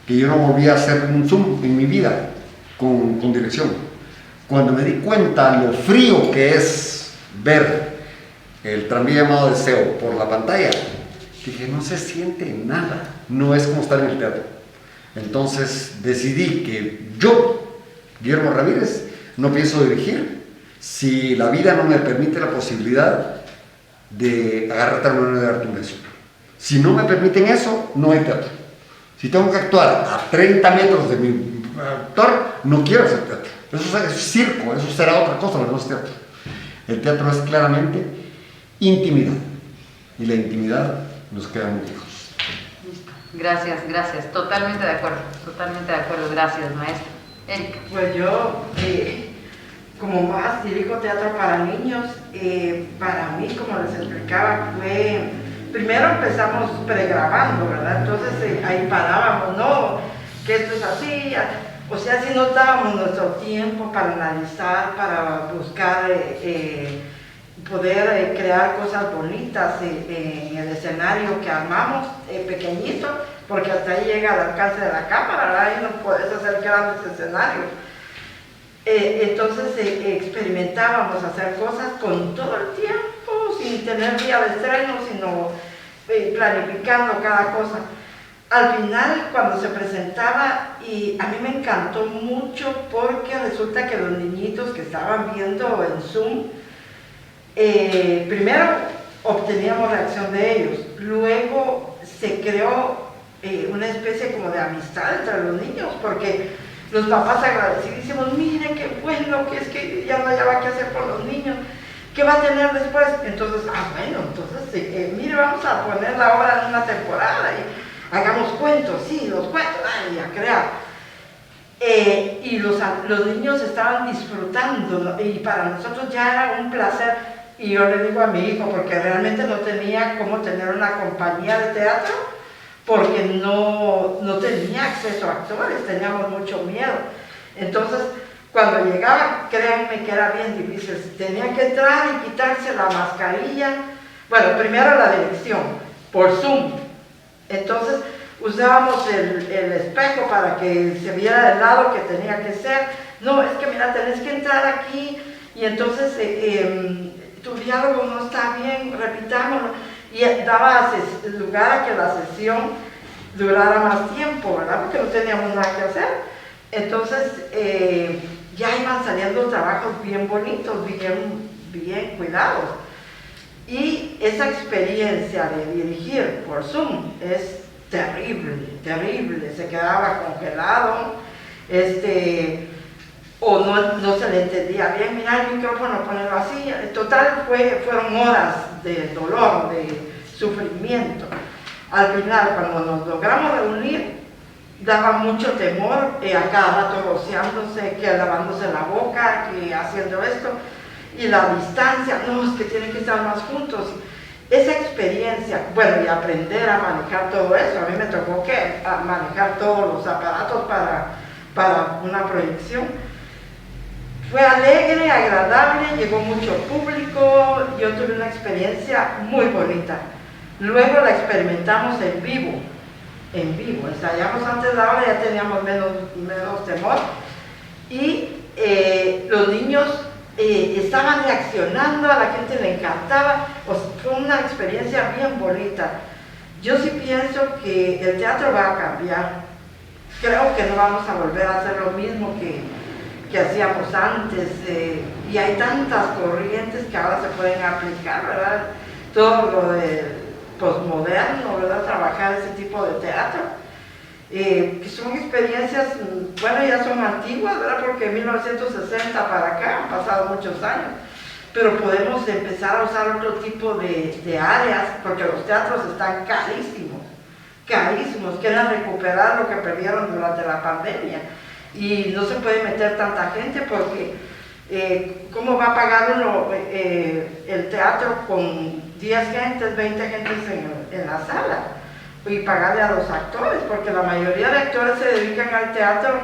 que yo no volvía a hacer un Zoom en mi vida con dirección. Cuando me di cuenta lo frío que es ver el tranvía llamado Deseo por la pantalla, dije, no se siente nada, no es como estar en el teatro. Entonces decidí que yo, Guillermo Ramírez, no pienso dirigir si la vida no me permite la posibilidad de agarrar tal y darte un beso. Si no me permiten eso, no hay teatro. Si tengo que actuar a 30 metros de mi actor, no quiero hacer teatro. Eso es circo, eso será otra cosa, pero no es teatro. El teatro es claramente intimidad, y la intimidad nos queda muy lejos. Gracias, totalmente de acuerdo, gracias, maestro. Erika. Pues yo, como más dirijo teatro para niños, para mí, como les explicaba, fue, primero empezamos pregrabando, ¿verdad? Entonces ahí parábamos, ¿no? Que esto es así, o sea, si nos dábamos nuestro tiempo para analizar, para buscar poder crear cosas bonitas en el escenario que armamos, pequeñito, porque hasta ahí llega al alcance de la cámara, ¿verdad? Ahí no puedes hacer grandes escenarios. Entonces experimentábamos hacer cosas con todo el tiempo, sin tener día de estreno, sino planificando cada cosa. Al final, cuando se presentaba, y a mí me encantó mucho porque resulta que los niñitos que estaban viendo en Zoom, primero obteníamos reacción de ellos, luego se creó una especie como de amistad entre los niños, porque los papás agradecidísimos, miren qué bueno que es que ya no hallaba qué hacer por los niños, ¿qué va a tener después? Entonces, bueno, entonces, mire, vamos a poner la obra en una temporada y hagamos cuentos, sí, los cuentos, a crear. Y los niños estaban disfrutando, y para nosotros ya era un placer. Y yo le digo a mi hijo, porque realmente no tenía cómo tener una compañía de teatro, porque no tenía acceso a actores, teníamos mucho miedo. Entonces, cuando llegaban, créanme que era bien difícil, tenían que entrar y quitarse la mascarilla. Bueno, primero la dirección, por Zoom. Entonces, usábamos el espejo para que se viera del lado que tenía que ser. No, es que mira, tenés que entrar aquí, y entonces tu diálogo no está bien, repitámoslo. Y daba lugar a que la sesión durara más tiempo, ¿verdad? Porque no teníamos nada que hacer. Entonces, ya iban saliendo trabajos bien bonitos, bien cuidados. Y esa experiencia de dirigir por Zoom es terrible, terrible. Se quedaba congelado, o no se le entendía bien, mira el micrófono, ponerlo así. En total fueron horas de dolor, de sufrimiento. Al final, cuando nos logramos reunir, daba mucho temor, a cada rato rociándose, que lavándose la boca, que haciendo esto, y la distancia, no, es que tienen que estar más juntos. Esa experiencia, bueno, y aprender a manejar todo eso, a mí me tocó manejar todos los aparatos para una proyección. Fue alegre, agradable, llegó mucho público, yo tuve una experiencia muy bonita. Luego la experimentamos en vivo, ensayamos antes de la hora, ya teníamos menos temor, y los niños estaban reaccionando, a la gente le encantaba, fue una experiencia bien bonita. Yo sí pienso que el teatro va a cambiar, creo que no vamos a volver a hacer lo mismo que hacíamos antes, y hay tantas corrientes que ahora se pueden aplicar, ¿verdad? Todo lo de posmoderno, ¿verdad? Trabajar ese tipo de teatro, que son experiencias, bueno, ya son antiguas, ¿verdad? Porque 1960 para acá han pasado muchos años, pero podemos empezar a usar otro tipo de áreas, porque los teatros están carísimos, quieren recuperar lo que perdieron durante la pandemia, y no se puede meter tanta gente porque ¿cómo va a pagar uno el teatro con 10 gentes, 20 gentes en la sala? Y pagarle a los actores, porque la mayoría de actores se dedican al teatro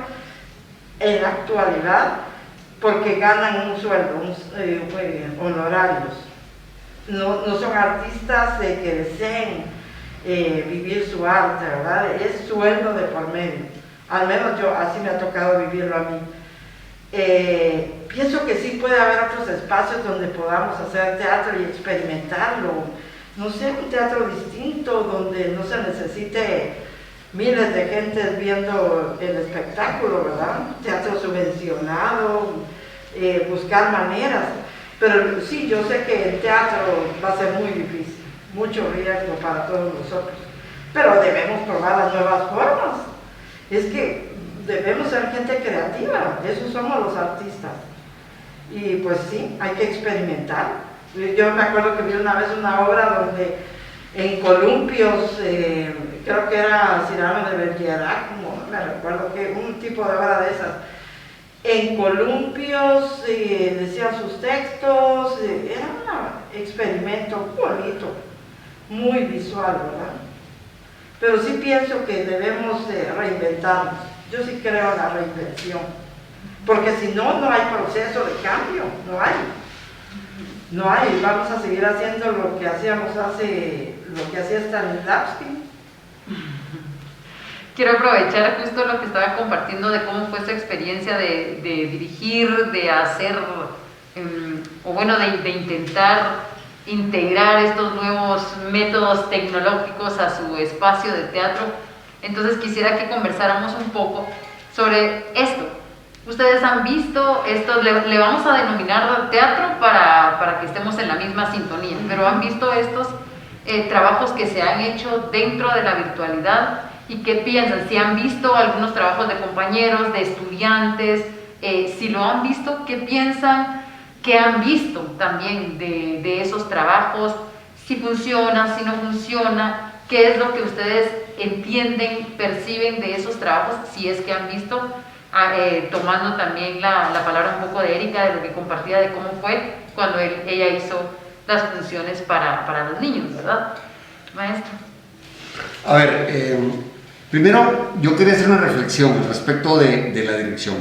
en la actualidad porque ganan un sueldo, honorarios. No son artistas que deseen vivir su arte, ¿verdad? Es sueldo de por medio. Al menos así me ha tocado vivirlo a mí. Pienso que sí puede haber otros espacios donde podamos hacer teatro y experimentarlo. No sé, un teatro distinto donde no se necesite miles de gente viendo el espectáculo, ¿verdad? Teatro subvencionado, buscar maneras. Pero sí, yo sé que el teatro va a ser muy difícil, mucho riesgo para todos nosotros. Pero debemos probar las nuevas formas. Es que debemos ser gente creativa, esos somos los artistas. Y pues sí, hay que experimentar. Yo me acuerdo que vi una vez una obra donde en columpios, creo que era Cyrano de Bergerac, como me recuerdo, que un tipo de obra de esas. En columpios decían sus textos, era un experimento bonito, muy visual, ¿verdad? Pero sí pienso que debemos reinventarnos. Yo sí creo en la reinvención. Porque si no, no hay proceso de cambio. No hay. Vamos a seguir haciendo lo que hacíamos lo que hacía Stanislavski. Quiero aprovechar justo lo que estaba compartiendo de cómo fue esa experiencia de dirigir, de hacer, o bueno, de intentar integrar estos nuevos métodos tecnológicos a su espacio de teatro. Entonces quisiera que conversáramos un poco sobre esto. Ustedes han visto esto, le vamos a denominar teatro para que estemos en la misma sintonía, pero han visto estos trabajos que se han hecho dentro de la virtualidad. ¿Y qué piensan? Si han visto algunos trabajos de compañeros, de estudiantes, si lo han visto, ¿qué piensan? ¿Qué han visto también de esos trabajos? Si funciona, si no funciona, ¿qué es lo que ustedes entienden, perciben de esos trabajos? Si es que han visto, tomando también la palabra un poco de Erika, de lo que compartía de cómo fue cuando ella hizo las funciones para los niños, ¿verdad, maestro? A ver, primero yo quería hacer una reflexión respecto de la dirección.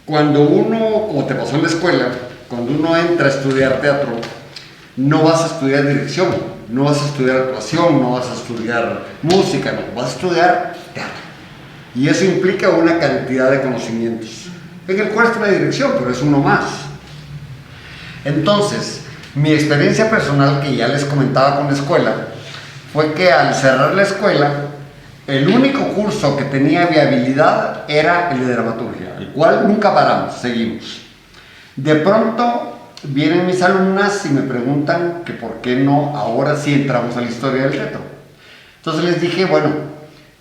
Cuando uno, como te pasó en la escuela, cuando uno entra a estudiar teatro, no vas a estudiar dirección, no vas a estudiar actuación, no vas a estudiar música, no, vas a estudiar teatro. Y eso implica una cantidad de conocimientos, en el cual está la dirección, pero es uno más. Entonces, mi experiencia personal, que ya les comentaba con la escuela, fue que al cerrar la escuela, el único curso que tenía viabilidad era el de dramaturgia, el cual nunca paramos, seguimos. De pronto vienen mis alumnas y me preguntan que por qué no ahora sí entramos a la historia del teatro. Entonces les dije, bueno,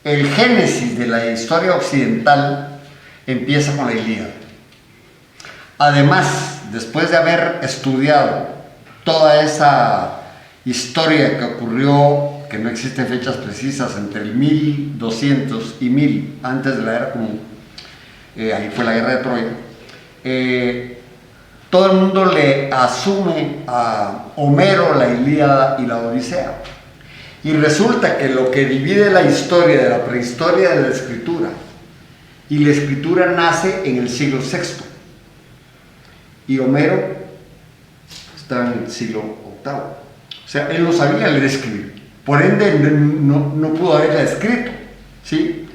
el génesis de la historia occidental empieza con la Ilíada. Además, después de haber estudiado toda esa historia que ocurrió, que no existen fechas precisas, entre el 1200 y 1000 antes de la era común, ahí fue la guerra de Troya, todo el mundo le asume a Homero la Ilíada y la Odisea. Y resulta que lo que divide la historia de la prehistoria de la escritura, y la escritura nace en el siglo VI, y Homero está en el siglo VIII. O sea, él no sabía leer y escribir, por ende no pudo haberla escrito, ¿sí?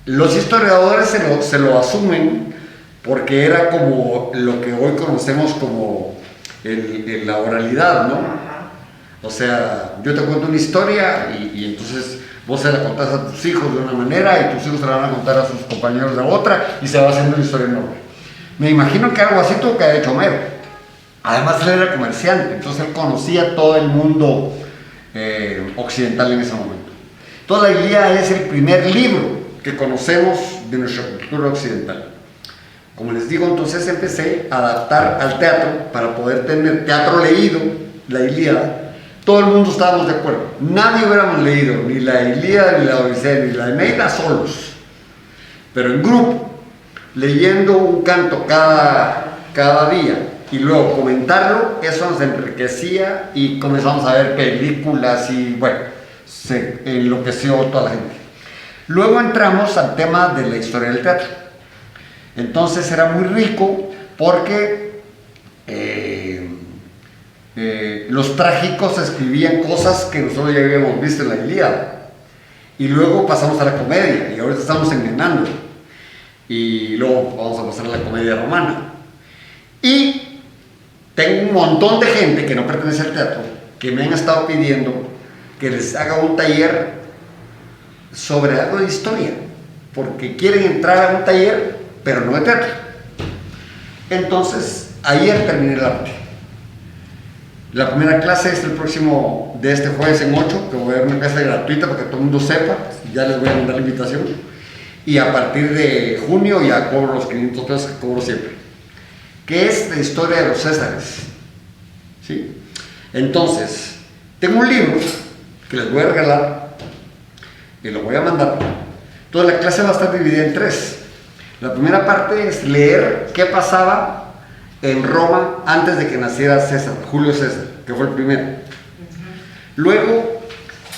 Los historiadores se lo asumen porque era como lo que hoy conocemos como la oralidad, ¿no? O sea, yo te cuento una historia y entonces vos se la contás a tus hijos de una manera y tus hijos se la van a contar a sus compañeros de otra y se va haciendo una historia enorme. Me imagino que algo así tuvo que haber hecho Homero. Además él era comerciante, entonces él conocía todo el mundo occidental en ese momento. Toda la Ilíada es el primer libro que conocemos de nuestra cultura occidental. Como les digo, entonces empecé a adaptar al teatro para poder tener teatro leído, la Ilíada. Todo el mundo estábamos de acuerdo. Nadie hubiéramos leído ni la Ilíada, ni la Odisea, ni la Eneida solos, pero en grupo, leyendo un canto cada día y luego comentarlo. Eso nos enriquecía y comenzamos a ver películas y bueno, se enloqueció toda la gente. Luego entramos al tema de la historia del teatro. Entonces era muy rico porque los trágicos escribían cosas que nosotros ya habíamos visto en la Ilíada. Y luego pasamos a la comedia y ahorita estamos envenenando. Y luego vamos a pasar a la comedia romana. Y tengo un montón de gente que no pertenece al teatro que me han estado pidiendo que les haga un taller sobre algo de historia, porque quieren entrar a un taller, pero no de teatro. Entonces, ayer terminé el arte. La primera clase es de este jueves en 8, que voy a dar una clase gratuita para que todo el mundo sepa, ya les voy a mandar la invitación. Y a partir de junio ya cobro los 500 pesos que cobro siempre, que es la historia de los Césares, ¿sí? Entonces, tengo un libro que les voy a regalar y lo voy a mandar. Toda la clase va a estar dividida en 3. La primera parte es leer qué pasaba en Roma antes de que naciera César, Julio César, que fue el primero. Luego,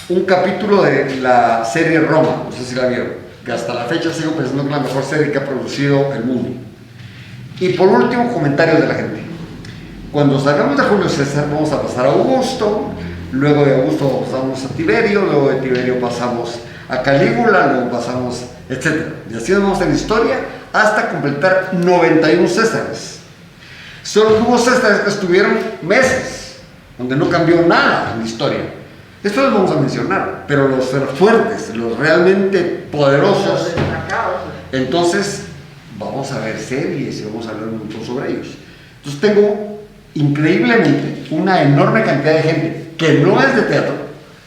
un capítulo de la serie Roma, no sé si la vieron, que hasta la fecha sigo pensando que es la mejor serie que ha producido el mundo. Y por último, comentarios de la gente. Cuando salgamos de Julio César vamos a pasar a Augusto, luego de Augusto pasamos a Tiberio, luego de Tiberio pasamos a Calígula, luego pasamos, etc. Y así nos vamos en historia hasta completar 91 Césares. Solo hubo céstas que estuvieron meses, donde no cambió nada en la historia. Esto los vamos a mencionar, pero los fuertes, los realmente poderosos, entonces vamos a ver series y vamos a hablar un montón sobre ellos. Entonces tengo increíblemente una enorme cantidad de gente que no es de teatro,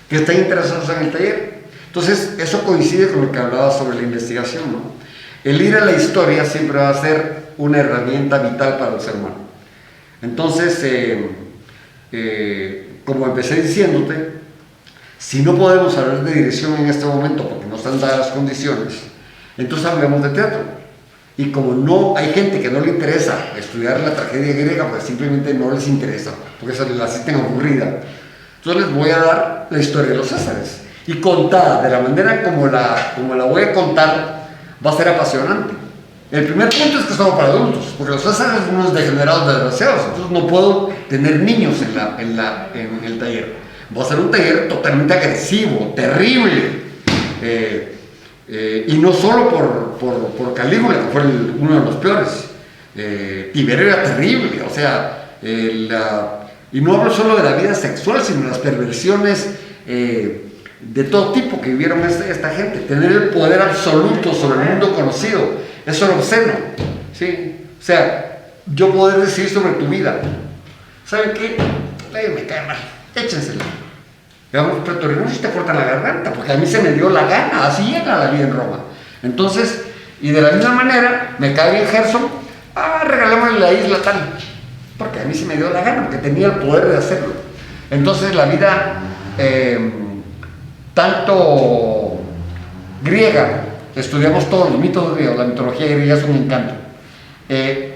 que está interesados en el taller. Entonces eso coincide con lo que hablaba sobre la investigación, ¿no? El ir a la historia siempre va a ser una herramienta vital para el ser humano. Entonces, como empecé diciéndote, si no podemos hablar de dirección en este momento porque no están dadas las condiciones, entonces hablemos de teatro. Y como no hay gente que no le interesa estudiar la tragedia griega, pues simplemente no les interesa, porque se la sienten aburrida, entonces les voy a dar la historia de los Césares. Y contada de la manera como la voy a contar, va a ser apasionante. El primer punto es que somos para adultos, porque los Césares son unos degenerados desgraciados, entonces no puedo tener niños en el taller. Va a ser un taller totalmente agresivo, terrible, y no solo por Calígula, que fue uno de los peores. Tiberio era terrible, o sea, y no hablo solo de la vida sexual, sino de las perversiones de todo tipo que vivieron esta gente. Tener el poder absoluto sobre el mundo conocido, eso era obsceno, ¿sí? O sea, yo poder decidir sobre tu vida. ¿Saben qué? Me cae mal, échensela. Digamos, pretorianos si te cortan la garganta, porque a mí se me dio la gana, así era la vida en Roma. Entonces, y de la misma manera, me cae bien Gerson, regalémosle la isla tal, porque a mí se me dio la gana, porque tenía el poder de hacerlo. Entonces, la vida, tanto griega, estudiamos todos los mitos griegos, la mitología griega es un encanto.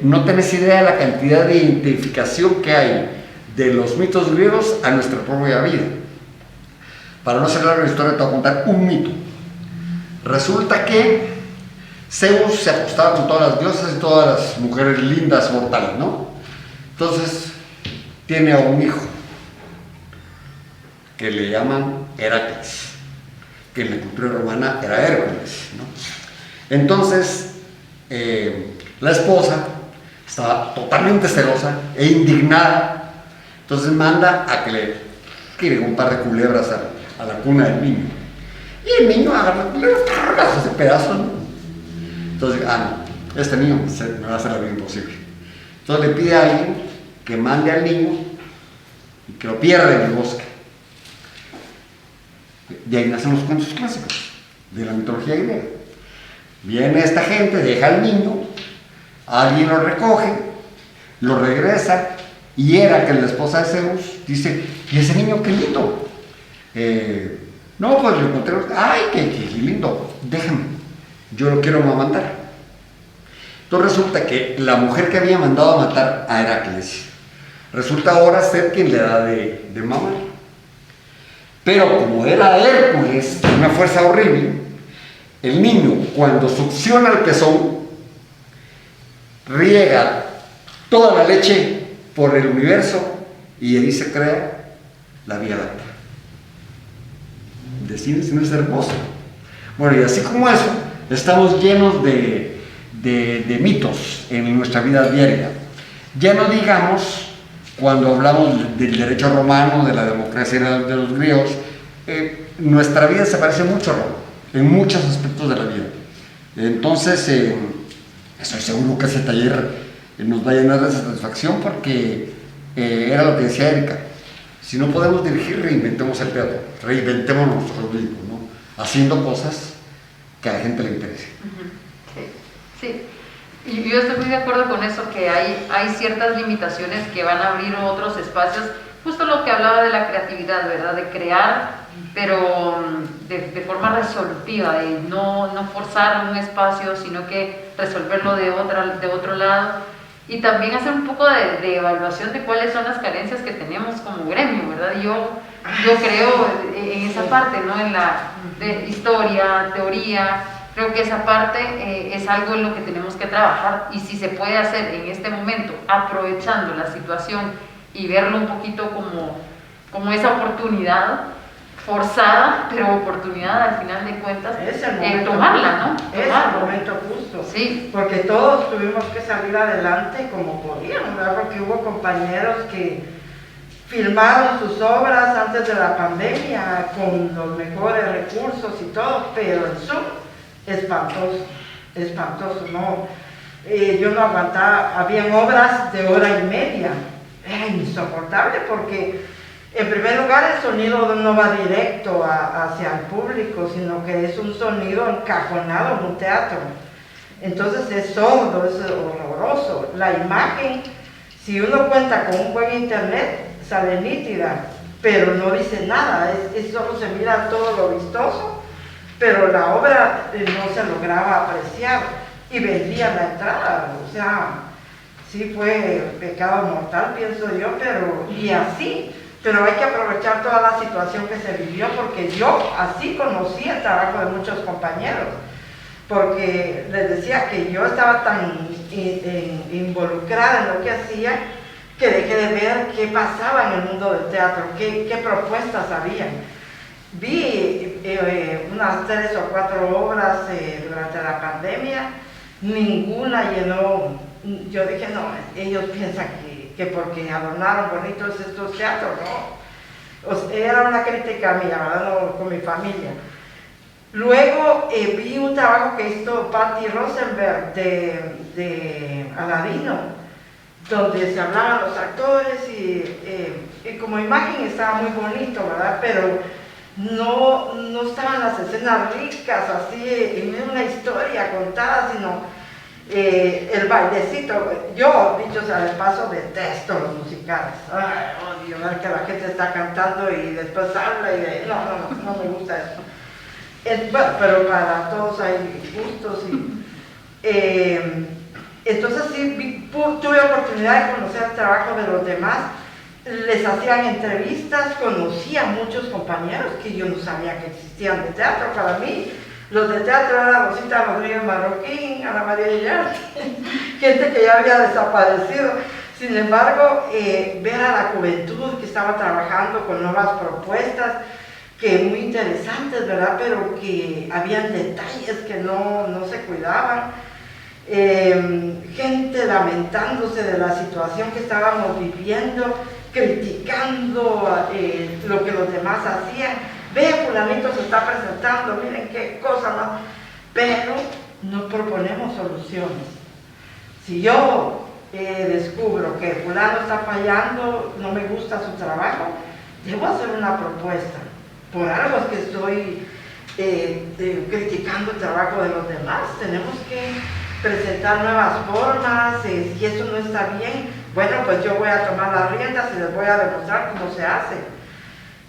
No tenés idea de la cantidad de identificación que hay de los mitos griegos a nuestra propia vida. Para no hacer larga la historia, te voy a contar un mito. Resulta que Zeus se acostaba con todas las diosas y todas las mujeres lindas mortales, ¿no? Entonces tiene a un hijo que le llaman Heracles, que en la cultura romana era Hércules, ¿no? Entonces la esposa estaba totalmente celosa e indignada, entonces manda a que le tiren un par de culebras a la cuna del niño, y el niño agarra las culebras, las hace pedazos, ¿no? Entonces, no, este niño me va a hacer la vida imposible. Entonces le pide a alguien que mande al niño y que lo pierda en el bosque. De ahí nacen los cuentos clásicos de la mitología griega. Viene esta gente, deja al niño, alguien lo recoge, lo regresa, y Heracles, la esposa de Zeus, dice: ¿y ese niño qué lindo? No, pues lo encontré. ¡Ay, qué lindo! Déjame, yo lo quiero amamantar. Entonces resulta que la mujer que había mandado a matar a Heracles resulta ahora ser quien le da de mamar. Pero como era Hércules, una fuerza horrible, el niño, cuando succiona el pezón, riega toda la leche por el universo y ahí se crea la Vía Láctea. Deciden si no es hermoso. Bueno, y así como eso, estamos llenos de mitos en nuestra vida diaria. Ya no digamos cuando hablamos del derecho romano, de la democracia de los griegos, nuestra vida se parece mucho a Roma, en muchos aspectos de la vida. Entonces, estoy seguro que ese taller nos va a llenar de satisfacción, porque era lo que decía Erika: si no podemos dirigir, reinventemos el teatro, reinventemos nosotros mismos, ¿no? Haciendo cosas que a la gente le interese. Sí. Y yo estoy muy de acuerdo con eso, que hay ciertas limitaciones que van a abrir otros espacios, justo lo que hablaba de la creatividad, ¿verdad? De crear, pero de forma resolutiva, de no forzar un espacio, sino que resolverlo de otro lado. Y también hacer un poco de evaluación de cuáles son las carencias que tenemos como gremio, ¿verdad? Yo creo en esa parte, ¿no? En la de historia, teoría, creo que esa parte es algo en lo que tenemos que trabajar, y si se puede hacer en este momento, aprovechando la situación y verlo un poquito como esa oportunidad, forzada, pero oportunidad al final de cuentas, Es el momento, tomarla, ¿no? Es Tomarla. el momento justo. Sí. Porque todos tuvimos que salir adelante como podíamos, ¿verdad? Porque hubo compañeros que filmaron sus obras antes de la pandemia con los mejores recursos y todo, pero el Zoom, espantoso, espantoso, ¿no? Yo no aguantaba, habían obras de hora y media, era insoportable porque en primer lugar el sonido no va directo hacia el público, sino que es un sonido encajonado en un teatro, entonces es sordo, es horroroso. La imagen, si uno cuenta con un buen internet, sale nítida, pero no dice nada, es solo se mira todo lo vistoso, pero la obra no se lograba apreciar y vendía la entrada, o sea, sí fue pecado mortal, pienso yo, pero hay que aprovechar toda la situación que se vivió, porque yo así conocí el trabajo de muchos compañeros, porque les decía que yo estaba tan involucrada en lo que hacía, que dejé de ver qué pasaba en el mundo del teatro, qué propuestas había. Vi unas 3 o 4 obras durante la pandemia, ninguna llenó. Yo dije, no, ellos piensan que porque adornaron bonitos estos teatros, no. O sea, era una crítica mía, ¿verdad? No, con mi familia. Luego vi un trabajo que hizo Patti Rosenberg de Aladino, donde se hablaban los actores y como imagen estaba muy bonito, ¿verdad? Pero no estaban las escenas ricas, así, en una historia contada, sino el bailecito. Yo, dicho sea de paso, detesto los musicales. Ay, odio ver que la gente está cantando y después habla y no me gusta eso. Bueno, pero para todos hay gustos entonces sí, tuve oportunidad de conocer el trabajo de los demás, les hacían entrevistas, conocí a muchos compañeros que yo no sabía que existían de teatro. Para mí, los de teatro eran Rosita Rodríguez Marroquín, Ana María Villar, gente que ya había desaparecido. Sin embargo, ver a la juventud que estaba trabajando con nuevas propuestas, que muy interesantes, ¿verdad? Pero que habían detalles que no se cuidaban. Gente lamentándose de la situación que estábamos viviendo, criticando lo que los demás hacían. Ve, fulanito se está presentando, miren qué cosa más, pero no proponemos soluciones. Si yo descubro que fulano está fallando, no me gusta su trabajo, debo hacer una propuesta. Por algo es que estoy criticando el trabajo de los demás. Tenemos que presentar nuevas formas. Si eso no está bien, bueno, pues yo voy a tomar las riendas y les voy a demostrar cómo se hace.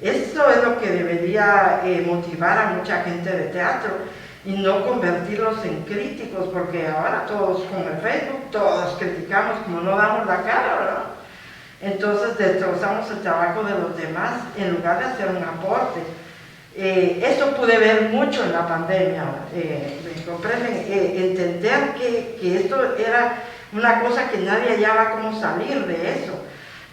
Eso es lo que debería motivar a mucha gente de teatro y no convertirlos en críticos, porque ahora todos con el Facebook, todos criticamos como no damos la cara, ¿verdad? Entonces destrozamos el trabajo de los demás en lugar de hacer un aporte. Eso pude ver mucho en la pandemia, ¿me comprenden? Entender que esto era una cosa que nadie hallaba cómo salir de eso.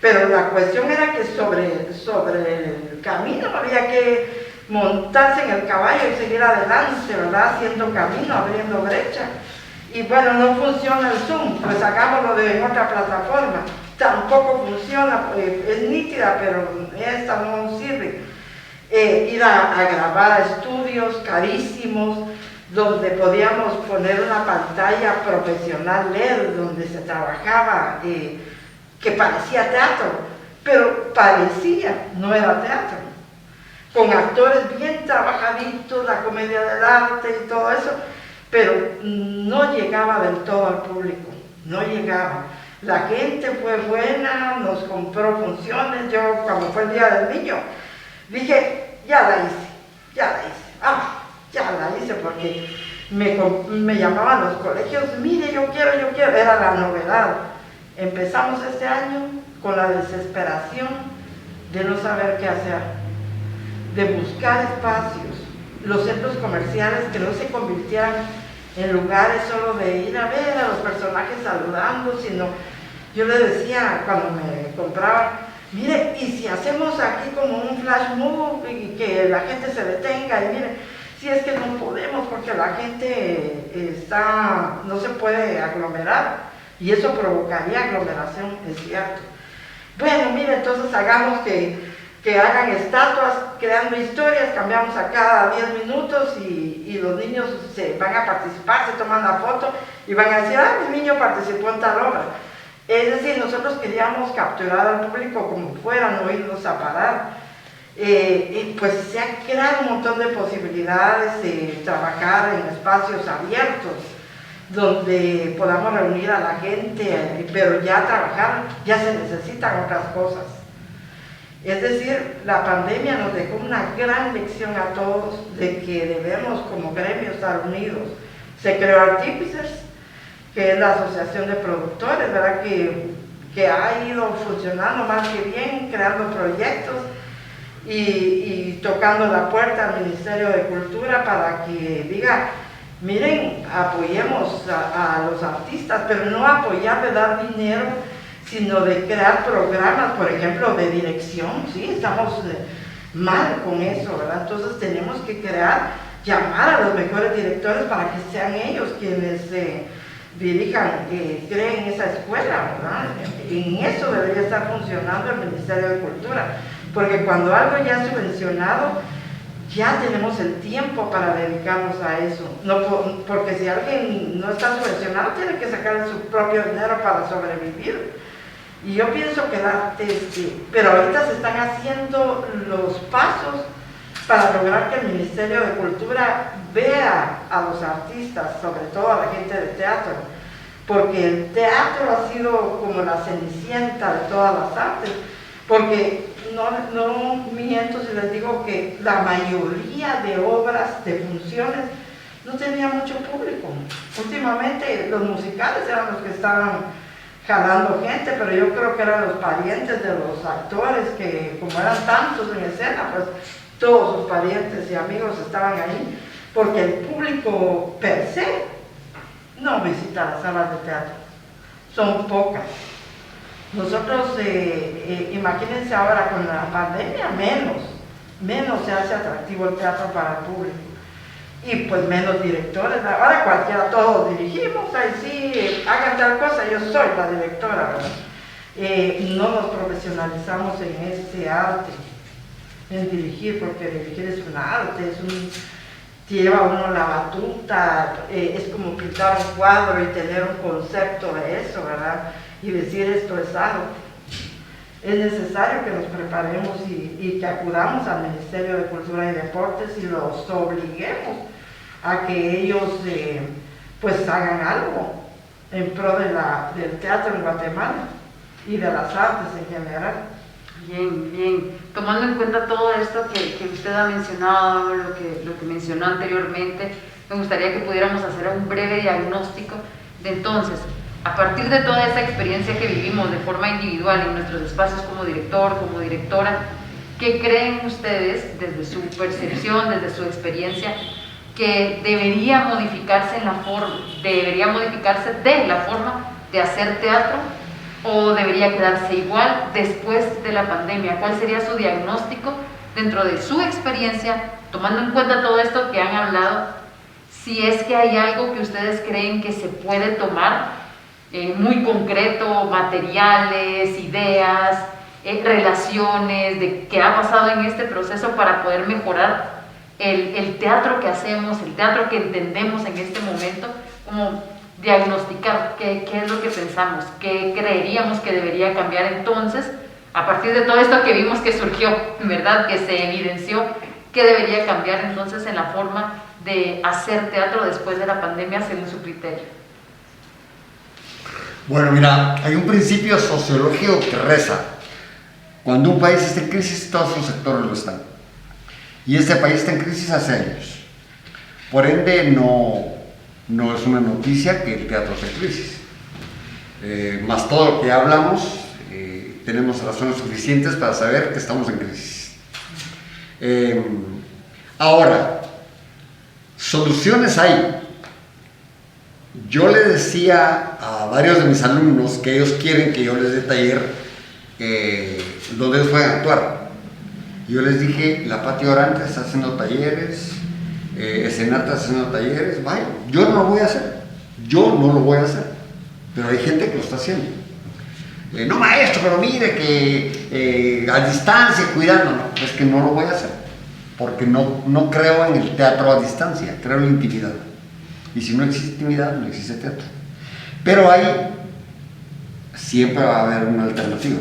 Pero la cuestión era que sobre el camino había que montarse en el caballo y seguir adelante, ¿verdad? Haciendo camino, abriendo brecha. Y bueno, no funciona el Zoom, pues hagámoslo en otra plataforma. Tampoco funciona, es nítida, pero esta no sirve. Ir a grabar estudios carísimos, donde podíamos poner una pantalla profesional LED, donde se trabajaba, que parecía teatro, pero parecía, no era teatro. Con actores bien trabajaditos, la comedia del arte y todo eso, pero no llegaba del todo al público, no llegaba. La gente fue buena, nos compró funciones. Yo, cuando fue el Día del Niño, dije, ya la hice, porque me llamaban los colegios, mire, yo quiero, era la novedad. Empezamos este año con la desesperación de no saber qué hacer, de buscar espacios, los centros comerciales que no se convirtieran en lugares solo de ir a ver a los personajes saludando, sino yo le decía cuando me compraban, mire, y si hacemos aquí como un flash move y que la gente se detenga, y mire, si es que no podemos porque la gente no se puede aglomerar y eso provocaría aglomeración, es cierto. Bueno, mire, entonces hagamos que hagan estatuas creando historias, cambiamos a cada 10 minutos y los niños se van a participar, se toman la foto y van a decir, mi niño participó en tal obra. Es decir, nosotros queríamos capturar al público como fuera, no irnos a parar. Pues se ha creado un montón de posibilidades de trabajar en espacios abiertos donde podamos reunir a la gente, pero ya trabajar, ya se necesitan otras cosas. Es decir, la pandemia nos dejó una gran lección a todos de que debemos como gremio estar unidos. Se creó Artífices, que es la asociación de productores, ¿verdad? Que ha ido funcionando más que bien, creando proyectos y tocando la puerta al Ministerio de Cultura para que diga, miren, apoyemos a los artistas, pero no apoyar de dar dinero, sino de crear programas, por ejemplo, de dirección, ¿sí? Estamos mal con eso, ¿verdad? Entonces tenemos que llamar a los mejores directores para que sean ellos quienes dirijan, creen esa escuela, ¿verdad? En eso debería estar funcionando el Ministerio de Cultura, porque cuando algo ya es subvencionado, ya tenemos el tiempo para dedicarnos a eso. No, porque si alguien no está subvencionado, tiene que sacar su propio dinero para sobrevivir. Y yo pienso que pero ahorita se están haciendo los pasos para lograr que el Ministerio de Cultura vea a los artistas, sobre todo a la gente de teatro, porque el teatro ha sido como la cenicienta de todas las artes, porque no miento si les digo que la mayoría de obras, de funciones, no tenía mucho público. Últimamente los musicales eran los que estaban jalando gente, pero yo creo que eran los parientes de los actores que, como eran tantos en escena, pues todos sus parientes y amigos estaban ahí, porque el público per se no visita las salas de teatro, son pocas. Nosotros, imagínense ahora con la pandemia, menos se hace atractivo el teatro para el público. Y pues menos directores, ahora cualquiera, todos dirigimos, ahí sí, hagan tal cosa, yo soy la directora, ¿verdad? No nos profesionalizamos en este arte, en dirigir, porque dirigir es un arte, lleva uno la batuta, es como pintar un cuadro y tener un concepto de eso, ¿verdad? Y decir esto es algo. Es necesario que nos preparemos y que acudamos al Ministerio de Cultura y Deportes y los obliguemos a que ellos pues hagan algo en pro del teatro en Guatemala y de las artes en general. Bien, bien. Tomando en cuenta todo esto que usted ha mencionado, lo que mencionó anteriormente, me gustaría que pudiéramos hacer un breve diagnóstico de entonces, a partir de toda esa experiencia que vivimos de forma individual en nuestros espacios como director, como directora, ¿qué creen ustedes desde su percepción, desde su experiencia, que debería modificarse de la forma de hacer teatro o debería quedarse igual después de la pandemia? ¿Cuál sería su diagnóstico dentro de su experiencia, tomando en cuenta todo esto que han hablado? Si es que hay algo que ustedes creen que se puede tomar muy concreto, materiales, ideas, relaciones de qué ha pasado en este proceso para poder mejorar el teatro que hacemos, el teatro que entendemos en este momento, como diagnosticar qué es lo que pensamos, qué creeríamos que debería cambiar entonces, a partir de todo esto que vimos que surgió, ¿verdad?, que se evidenció, qué debería cambiar entonces en la forma de hacer teatro después de la pandemia según su criterio. Bueno, mira, hay un principio sociológico que reza: cuando un país está en crisis, todos sus sectores lo están. Y este país está en crisis hace años. Por ende, no es una noticia que el teatro esté en crisis. Más todo lo que hablamos, tenemos razones suficientes para saber que estamos en crisis. Ahora, soluciones hay. Yo le decía a varios de mis alumnos que ellos quieren que yo les dé taller donde ellos pueden actuar. Yo les dije, la Patio Orante está haciendo talleres, Escenata está haciendo talleres, vaya, yo no lo voy a hacer, pero hay gente que lo está haciendo. No, maestro, pero mire que a distancia, cuidando, no, es que no lo voy a hacer, porque no creo en el teatro a distancia, creo en la intimidad. Y si no existe intimidad, no existe teatro. Pero ahí siempre va a haber una alternativa.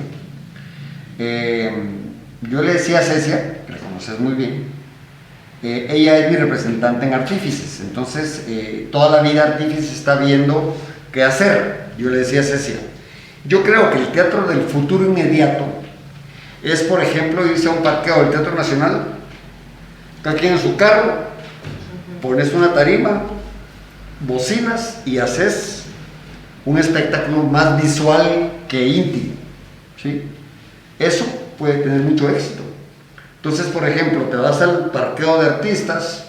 Yo le decía a Cecia, que la conoces muy bien, ella es mi representante en Artífices, entonces toda la vida Artífices está viendo qué hacer. Yo le decía a Cecia, yo creo que el teatro del futuro inmediato es, por ejemplo, irse a un parqueo del Teatro Nacional, cada quien en su carro, pones una tarima, bocinas y haces un espectáculo más visual que íntimo, ¿sí? Eso puede tener mucho éxito. Entonces, por ejemplo, te vas al parqueo de artistas,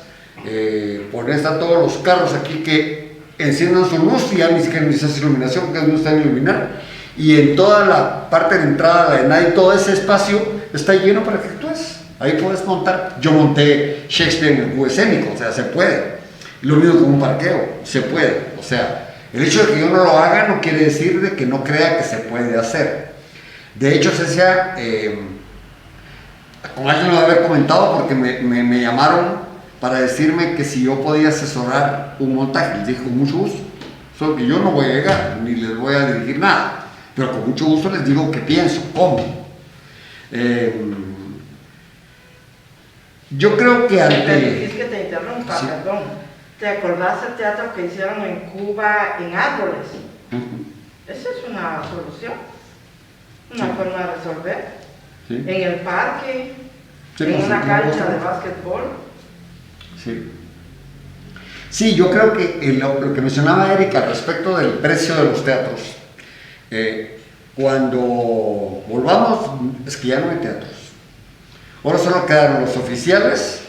pones a todos los carros aquí que enciendan su luz y ya ni siquiera necesitas iluminación porque no están iluminar, y en toda la parte de entrada, la de nada, y todo ese espacio está lleno para que actúes. Ahí puedes montar. Yo monté Shakespeare en el cubo escénico, o sea, se puede. Lo mismo con un parqueo, se puede. O sea, el hecho de que yo no lo haga no quiere decir de que no crea que se puede hacer. De hecho, Cecia, con alguien lo debe haber comentado porque me llamaron para decirme que si yo podía asesorar un montaje. Les dije, con mucho gusto. Solo que yo no voy a llegar, ni les voy a dirigir nada. Pero con mucho gusto les digo qué pienso, cómo. Yo creo que ante... Es que te interrumpa, sí. Perdón. ¿Te acordás del teatro que hicieron en Cuba en árboles? Esa es una solución, una sí. forma de resolver. Sí. En el parque, Sí, en una cancha de cosas. básquetbol. Sí. Sí, yo creo que lo que mencionaba Erika respecto del precio de los teatros, cuando volvamos, es que ya no hay teatros. Ahora solo quedaron los oficiales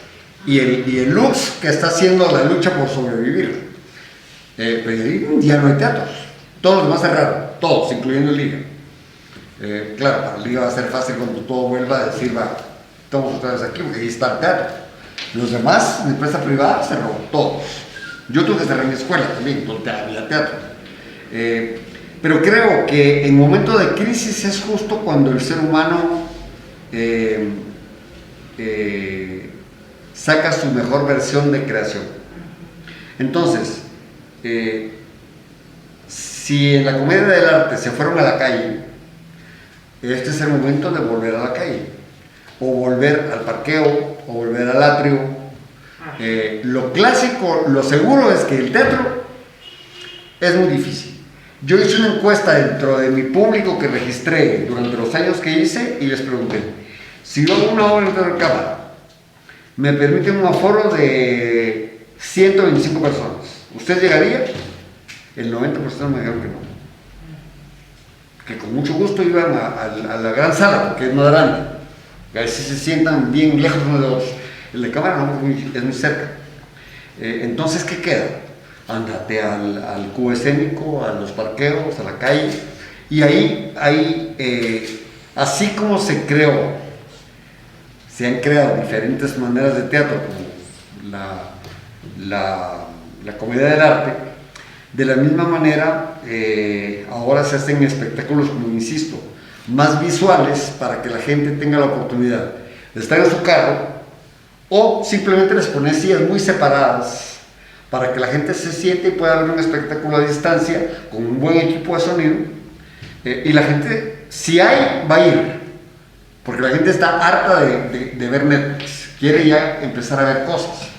y el Lux, que está haciendo la lucha por sobrevivir. Pero ya no hay teatros. Todos los demás cerraron, todos, incluyendo el Liga. Claro, para el Liga va a ser fácil cuando todo vuelva a decir, va, estamos otra vez aquí, porque ahí está el teatro. Los demás, en empresa privada, cerró, todos. Yo tuve que cerrar mi escuela también, donde había teatro. Pero creo que en momento de crisis es justo cuando el ser humano saca su mejor versión de creación. Entonces, si en la comedia del arte se fueron a la calle, este es el momento de volver a la calle, o volver al parqueo, o volver al atrio. Lo clásico, lo seguro es que el teatro es muy difícil. Yo hice una encuesta dentro de mi público que registré durante los años que hice y les pregunté, si yo hago una obra en teatro de cámara, me permiten un aforo de 125 personas, ¿usted llegaría? El 90% me dijeron que no. Que con mucho gusto iban a la gran sala, porque es más grande. A ver si se sientan bien lejos unos de otros. El de cámara no, es muy cerca. Entonces, ¿qué queda? Ándate al cubo escénico, a los parqueos, a la calle. Y ahí, así como se han creado diferentes maneras de teatro, como la comedia del arte, de la misma manera, ahora se hacen espectáculos, como insisto, más visuales para que la gente tenga la oportunidad de estar en su carro, o simplemente les pones sillas muy separadas para que la gente se siente y pueda ver un espectáculo a distancia con un buen equipo de sonido, y la gente, si hay, va a ir, porque la gente está harta de ver Netflix, quiere ya empezar a ver cosas.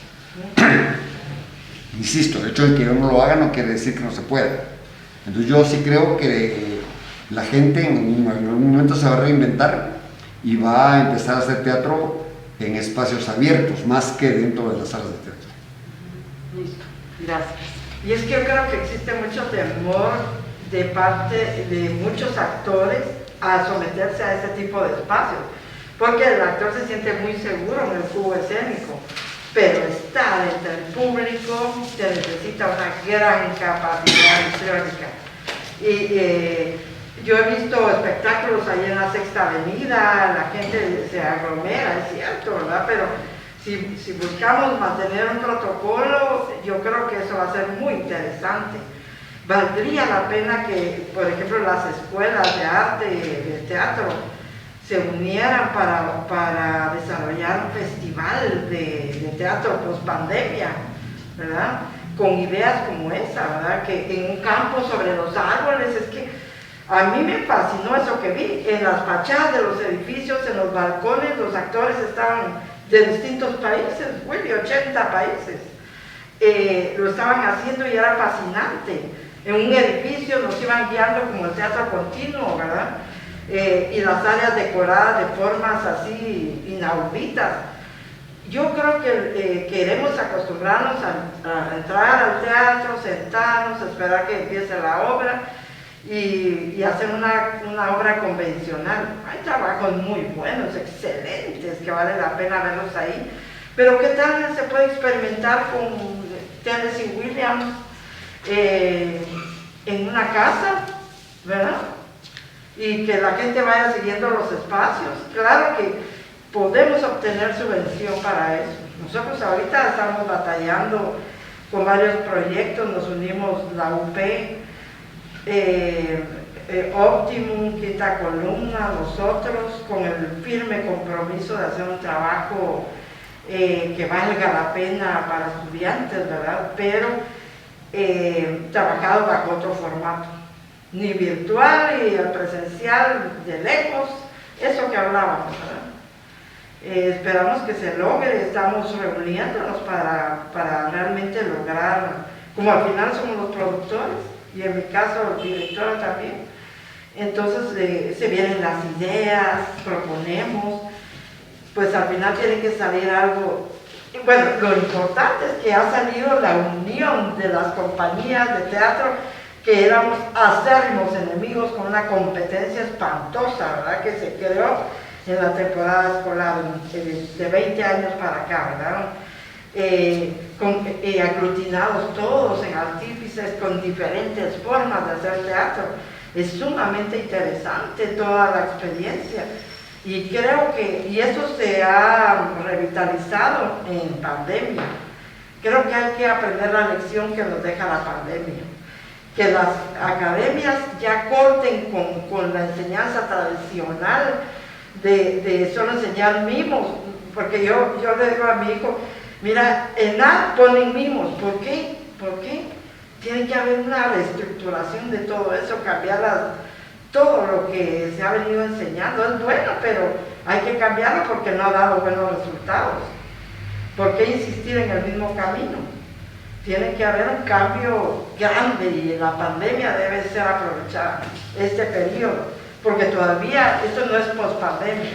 Insisto, el hecho de que uno lo haga no quiere decir que no se pueda. Entonces yo sí creo que la gente en algún momento se va a reinventar y va a empezar a hacer teatro en espacios abiertos, más que dentro de las salas de teatro. Listo, gracias. Y es que yo creo que existe mucho temor de parte de muchos actores a someterse a ese tipo de espacios, porque el actor se siente muy seguro en el cubo escénico, pero estar entre el público se necesita una gran capacidad histriónica. Yo he visto espectáculos ahí en la Sexta Avenida, la gente se aglomera, es cierto, ¿verdad? Pero si buscamos mantener un protocolo, yo creo que eso va a ser muy interesante. Valdría la pena que, por ejemplo, las escuelas de arte y de teatro se unieran para desarrollar un festival de teatro post pandemia, ¿verdad? Con ideas como esa, ¿verdad? Que en un campo sobre los árboles, es que a mí me fascinó eso que vi. En las fachadas de los edificios, en los balcones, los actores estaban de distintos países, Willy, 80 países. Lo estaban haciendo y era fascinante. En un edificio nos iban guiando como el teatro continuo, ¿verdad? Y las áreas decoradas de formas así inauditas. Yo creo que queremos acostumbrarnos a entrar al teatro, sentarnos, esperar que empiece la obra y hacer una obra convencional. Hay trabajos muy buenos, excelentes, que vale la pena verlos ahí, pero ¿qué tal se puede experimentar con Tennessee Williams en una casa, ¿verdad? Y que la gente vaya siguiendo los espacios? Claro que podemos obtener subvención para eso. Nosotros ahorita estamos batallando con varios proyectos, nos unimos la UP, Optimum, Quinta Columna, nosotros con el firme compromiso de hacer un trabajo que valga la pena para estudiantes, ¿verdad? Pero trabajado bajo otro formato, ni virtual ni el presencial de lejos, eso que hablábamos, ¿verdad? Esperamos que se logre, estamos reuniéndonos para realmente lograr, como al final somos los productores, y en mi caso directora también, entonces se vienen las ideas, proponemos, pues al final tiene que salir algo. Bueno, lo importante es que ha salido la unión de las compañías de teatro que éramos acérrimos enemigos con una competencia espantosa, ¿verdad? Que se creó en la temporada escolar de 20 años para acá, ¿verdad? Aglutinados todos en artífices con diferentes formas de hacer teatro. Es sumamente interesante toda la experiencia y creo que, y eso se ha revitalizado en pandemia. Creo que hay que aprender la lección que nos deja la pandemia, que las academias ya corten con la enseñanza tradicional de solo enseñar mimos, porque yo le digo a mi hijo, mira, en A ponen mimos, ¿por qué? ¿Por qué? Tiene que haber una reestructuración de todo eso, cambiar todo lo que se ha venido enseñando. Es bueno, pero hay que cambiarlo porque no ha dado buenos resultados. ¿Por qué insistir en el mismo camino? Tiene que haber un cambio grande y la pandemia debe ser aprovechada, este periodo, porque todavía, esto no es post-pandemia,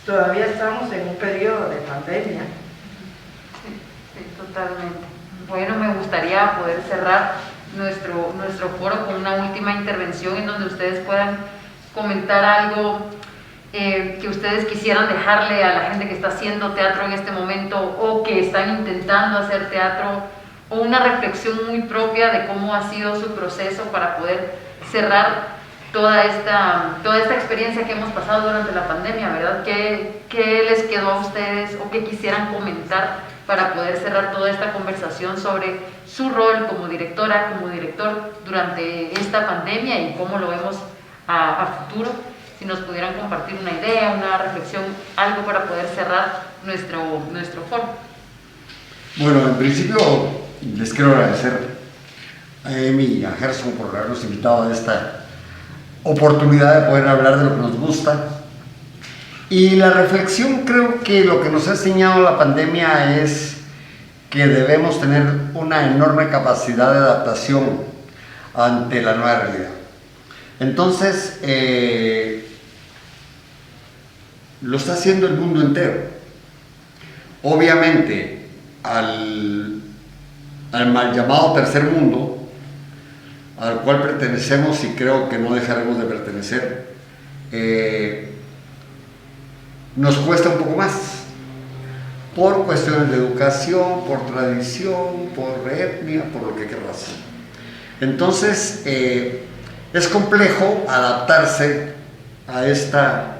todavía estamos en un periodo de pandemia. Sí, totalmente. Bueno, me gustaría poder cerrar nuestro foro con una última intervención en donde ustedes puedan comentar algo que ustedes quisieran dejarle a la gente que está haciendo teatro en este momento o que están intentando hacer teatro, o una reflexión muy propia de cómo ha sido su proceso para poder cerrar toda esta experiencia que hemos pasado durante la pandemia, ¿verdad? ¿Qué les quedó a ustedes o qué quisieran comentar para poder cerrar toda esta conversación sobre su rol como directora, como director durante esta pandemia y cómo lo vemos a futuro? Si nos pudieran compartir una idea, una reflexión, algo para poder cerrar nuestro foro. Bueno, en principio les quiero agradecer a Emi y a Gerson por habernos invitado a esta oportunidad de poder hablar de lo que nos gusta. Y la reflexión, creo que lo que nos ha enseñado la pandemia es que debemos tener una enorme capacidad de adaptación ante la nueva realidad. Entonces, lo está haciendo el mundo entero. Obviamente, al mal llamado tercer mundo, al cual pertenecemos y creo que no dejaremos de pertenecer, nos cuesta un poco más, por cuestiones de educación, por tradición, por etnia, por lo que querrás. Entonces, es complejo adaptarse a esta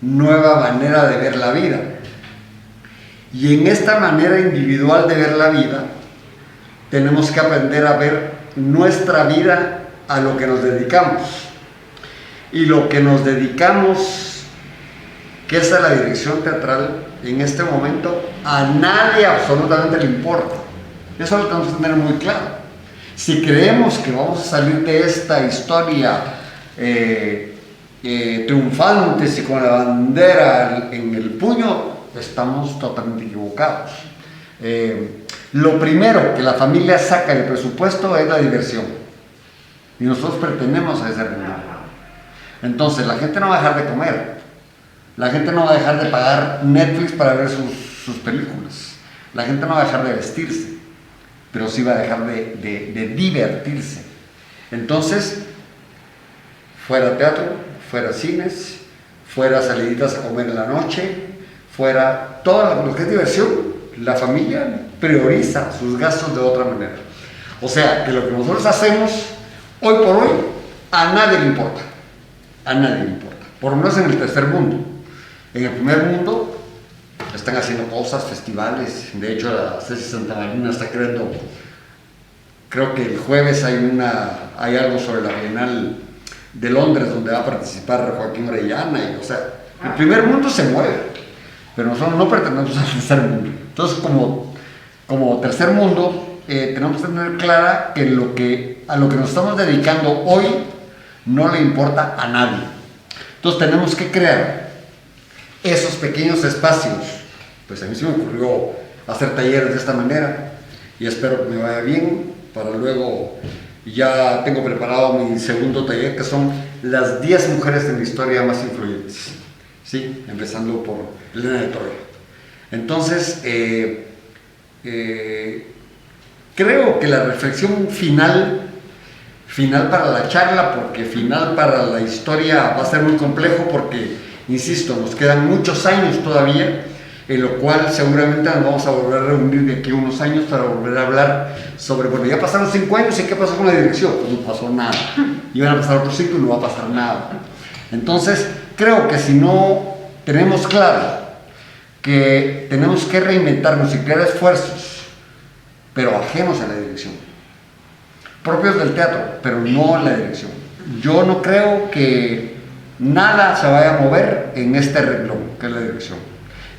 nueva manera de ver la vida. Y en esta manera individual de ver la vida, tenemos que aprender a ver nuestra vida a lo que nos dedicamos. Y lo que nos dedicamos, que es a la dirección teatral, en este momento a nadie absolutamente le importa. Eso lo tenemos que tener muy claro. Si creemos que vamos a salir de esta historia triunfantes y con la bandera en el puño, estamos totalmente equivocados. Lo primero que la familia saca del presupuesto es la diversión. Y nosotros pertenecemos a ese renglón. Entonces, la gente no va a dejar de comer. La gente no va a dejar de pagar Netflix para ver sus películas. La gente no va a dejar de vestirse, pero sí va a dejar de divertirse. Entonces, fuera teatro, fuera cines, fuera saliditas a comer en la noche, fuera todo lo que es diversión, la familia prioriza sus gastos de otra manera. O sea, que lo que nosotros hacemos, hoy por hoy, a nadie le importa. A nadie le importa. Por lo menos en el tercer mundo. En el primer mundo están haciendo cosas, festivales. De hecho, la Ceci Santa Marina está creando, creo que el jueves hay algo sobre la Bienal de Londres donde va a participar Joaquín Orellana. Y, o sea, el primer mundo se mueve, pero nosotros no pertenecemos al tercer mundo. Entonces, como tercer mundo, tenemos que tener clara que a lo que nos estamos dedicando hoy no le importa a nadie. Entonces tenemos que crear esos pequeños espacios. Pues a mí se me ocurrió hacer talleres de esta manera y espero que me vaya bien para luego. Ya tengo preparado mi segundo taller, que son las 10 mujeres en la historia más influyentes, ¿sí? Empezando por Elena de Troya. Entonces, creo que la reflexión final para la charla, porque final para la historia va a ser muy complejo, porque, insisto, nos quedan muchos años todavía, en lo cual seguramente nos vamos a volver a reunir de aquí a unos años para volver a hablar sobre, bueno, ya pasaron 5 años y ¿qué pasó con la dirección? Pues no pasó nada. Y van a pasar otros 5 y no va a pasar nada. Entonces, creo que si no tenemos claro que tenemos que reinventarnos y crear esfuerzos, pero ajenos a la dirección, propios del teatro, pero no en la dirección. Yo no creo que nada se vaya a mover en este renglón, que es la dirección.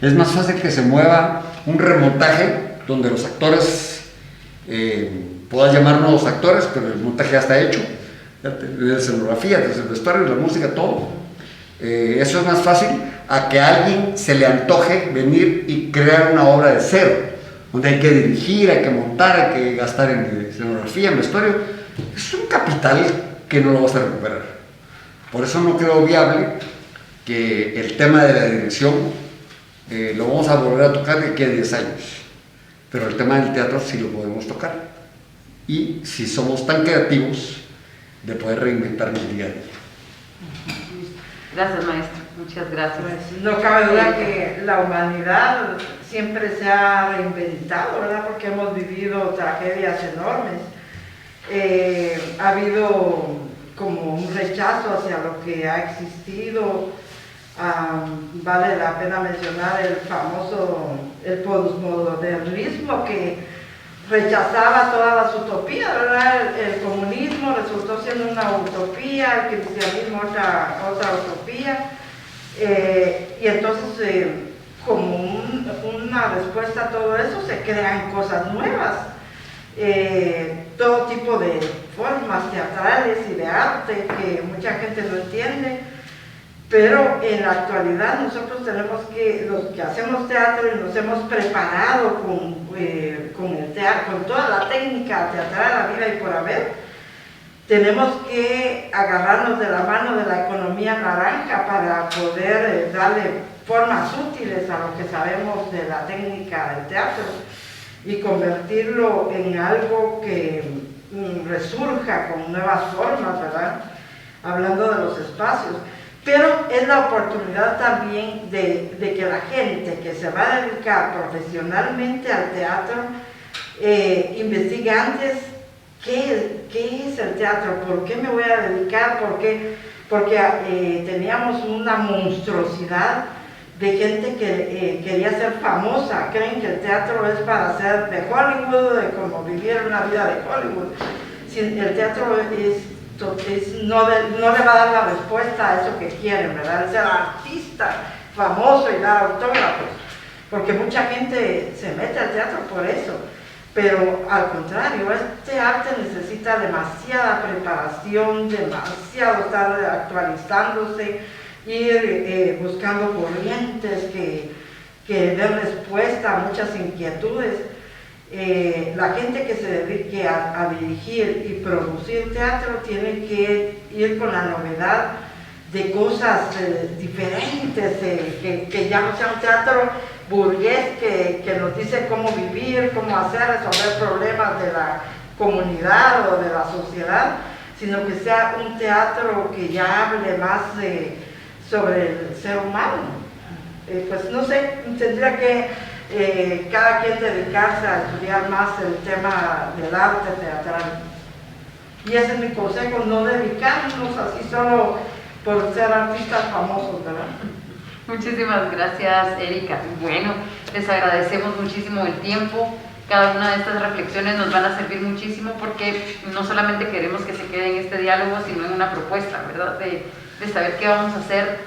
Es más fácil que se mueva un remontaje donde los actores, puedas llamar nuevos actores, pero el montaje ya está hecho, la escenografía, desde el vestuario, la música, todo. Eso es más fácil a que a alguien se le antoje venir y crear una obra de cero, donde hay que dirigir, hay que montar, hay que gastar en escenografía, en vestuario. Es un capital que no lo vas a recuperar. Por eso no creo viable que el tema de la dirección lo vamos a volver a tocar de aquí a 10 años. Pero el tema del teatro sí lo podemos tocar. Y si somos tan creativos de poder reinventarnos día a día. Gracias, maestro. Muchas gracias. Pues, no cabe duda que la humanidad siempre se ha reinventado, ¿verdad? Porque hemos vivido tragedias enormes. Ha habido como un rechazo hacia lo que ha existido. Vale la pena mencionar el posmodernismo, que rechazaba todas las utopías, ¿verdad? El comunismo resultó siendo una utopía, el cristianismo otra utopía, y entonces como una respuesta a todo eso se crean cosas nuevas, todo tipo de formas teatrales y de arte que mucha gente no entiende. Pero en la actualidad nosotros tenemos que, los que hacemos teatro y nos hemos preparado con el teatro, con toda la técnica teatral, la vida y por haber, tenemos que agarrarnos de la mano de la economía naranja para poder darle formas útiles a lo que sabemos de la técnica del teatro y convertirlo en algo que resurja con nuevas formas, ¿verdad? Hablando de los espacios. Pero es la oportunidad también de que la gente que se va a dedicar profesionalmente al teatro investigue antes ¿qué es el teatro? ¿Por qué me voy a dedicar? ¿Por qué? Porque teníamos una monstruosidad de gente que quería ser famosa. Creen que el teatro es para ser de Hollywood, de como vivir una vida de Hollywood. Si el teatro no le va a dar la respuesta a eso que quieren, ¿verdad? El ser artista famoso y dar autógrafos. Porque mucha gente se mete al teatro por eso. Pero al contrario, este arte necesita demasiada preparación, demasiado estar actualizándose, ir buscando corrientes que den respuesta a muchas inquietudes. La gente que se dedique a dirigir y producir teatro tiene que ir con la novedad de cosas diferentes, que ya no sea un teatro burgués que nos dice cómo vivir, cómo hacer, resolver problemas de la comunidad o de la sociedad, sino que sea un teatro que ya hable más sobre el ser humano. Pues no sé, tendría que cada quien dedicarse a estudiar más el tema del arte teatral. Y ese es mi consejo, no dedicarnos así solo por ser artistas famosos, ¿verdad? Muchísimas gracias, Erika. Bueno, les agradecemos muchísimo el tiempo. Cada una de estas reflexiones nos van a servir muchísimo porque no solamente queremos que se quede en este diálogo, sino en una propuesta, ¿verdad? De saber qué vamos a hacer,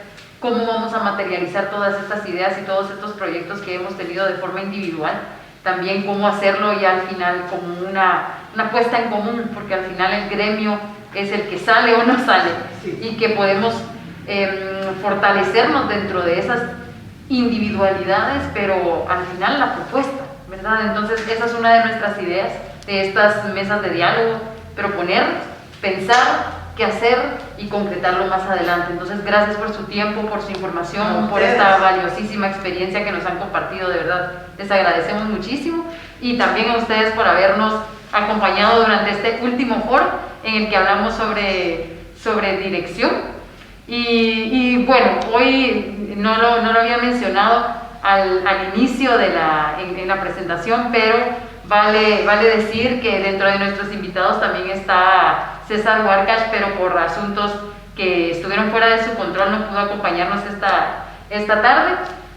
cómo vamos a materializar todas estas ideas y todos estos proyectos que hemos tenido de forma individual. También cómo hacerlo ya al final como una puesta en común, porque al final el gremio es el que sale o no sale, sí. Y que podemos fortalecernos dentro de esas individualidades, pero al final la propuesta, ¿verdad? Entonces esa es una de nuestras ideas de estas mesas de diálogo, proponer, pensar qué hacer y concretarlo más adelante. Entonces gracias por su tiempo, por su información, por esta valiosísima experiencia que nos han compartido, de verdad les agradecemos muchísimo, y también a ustedes por habernos acompañado durante este último foro en el que hablamos sobre dirección. Y bueno, hoy no lo había mencionado al inicio en la presentación, pero vale decir que dentro de nuestros invitados también está César Huarcach, pero por asuntos que estuvieron fuera de su control no pudo acompañarnos esta tarde,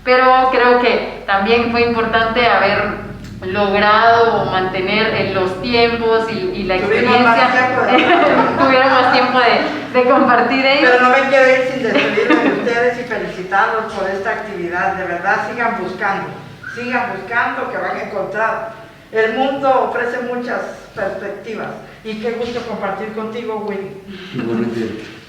pero creo que también fue importante haber logrado mantener los tiempos y la experiencia. Tuviéramos tiempo de compartir ellos. Pero no me quiero ir sin despedirme de ustedes y felicitarlos por esta actividad. De verdad, sigan buscando que van a encontrar. El mundo ofrece muchas perspectivas y qué gusto compartir contigo, Willy.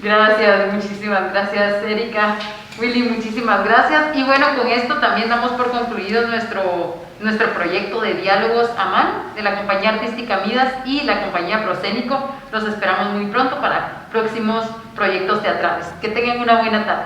Gracias, muchísimas gracias, Erika. Willy, muchísimas gracias. Y bueno, con esto también damos por concluido nuestro proyecto de diálogos a mano de la compañía artística Midas y la compañía Proscénico. Los esperamos muy pronto para próximos proyectos teatrales. Que tengan una buena tarde.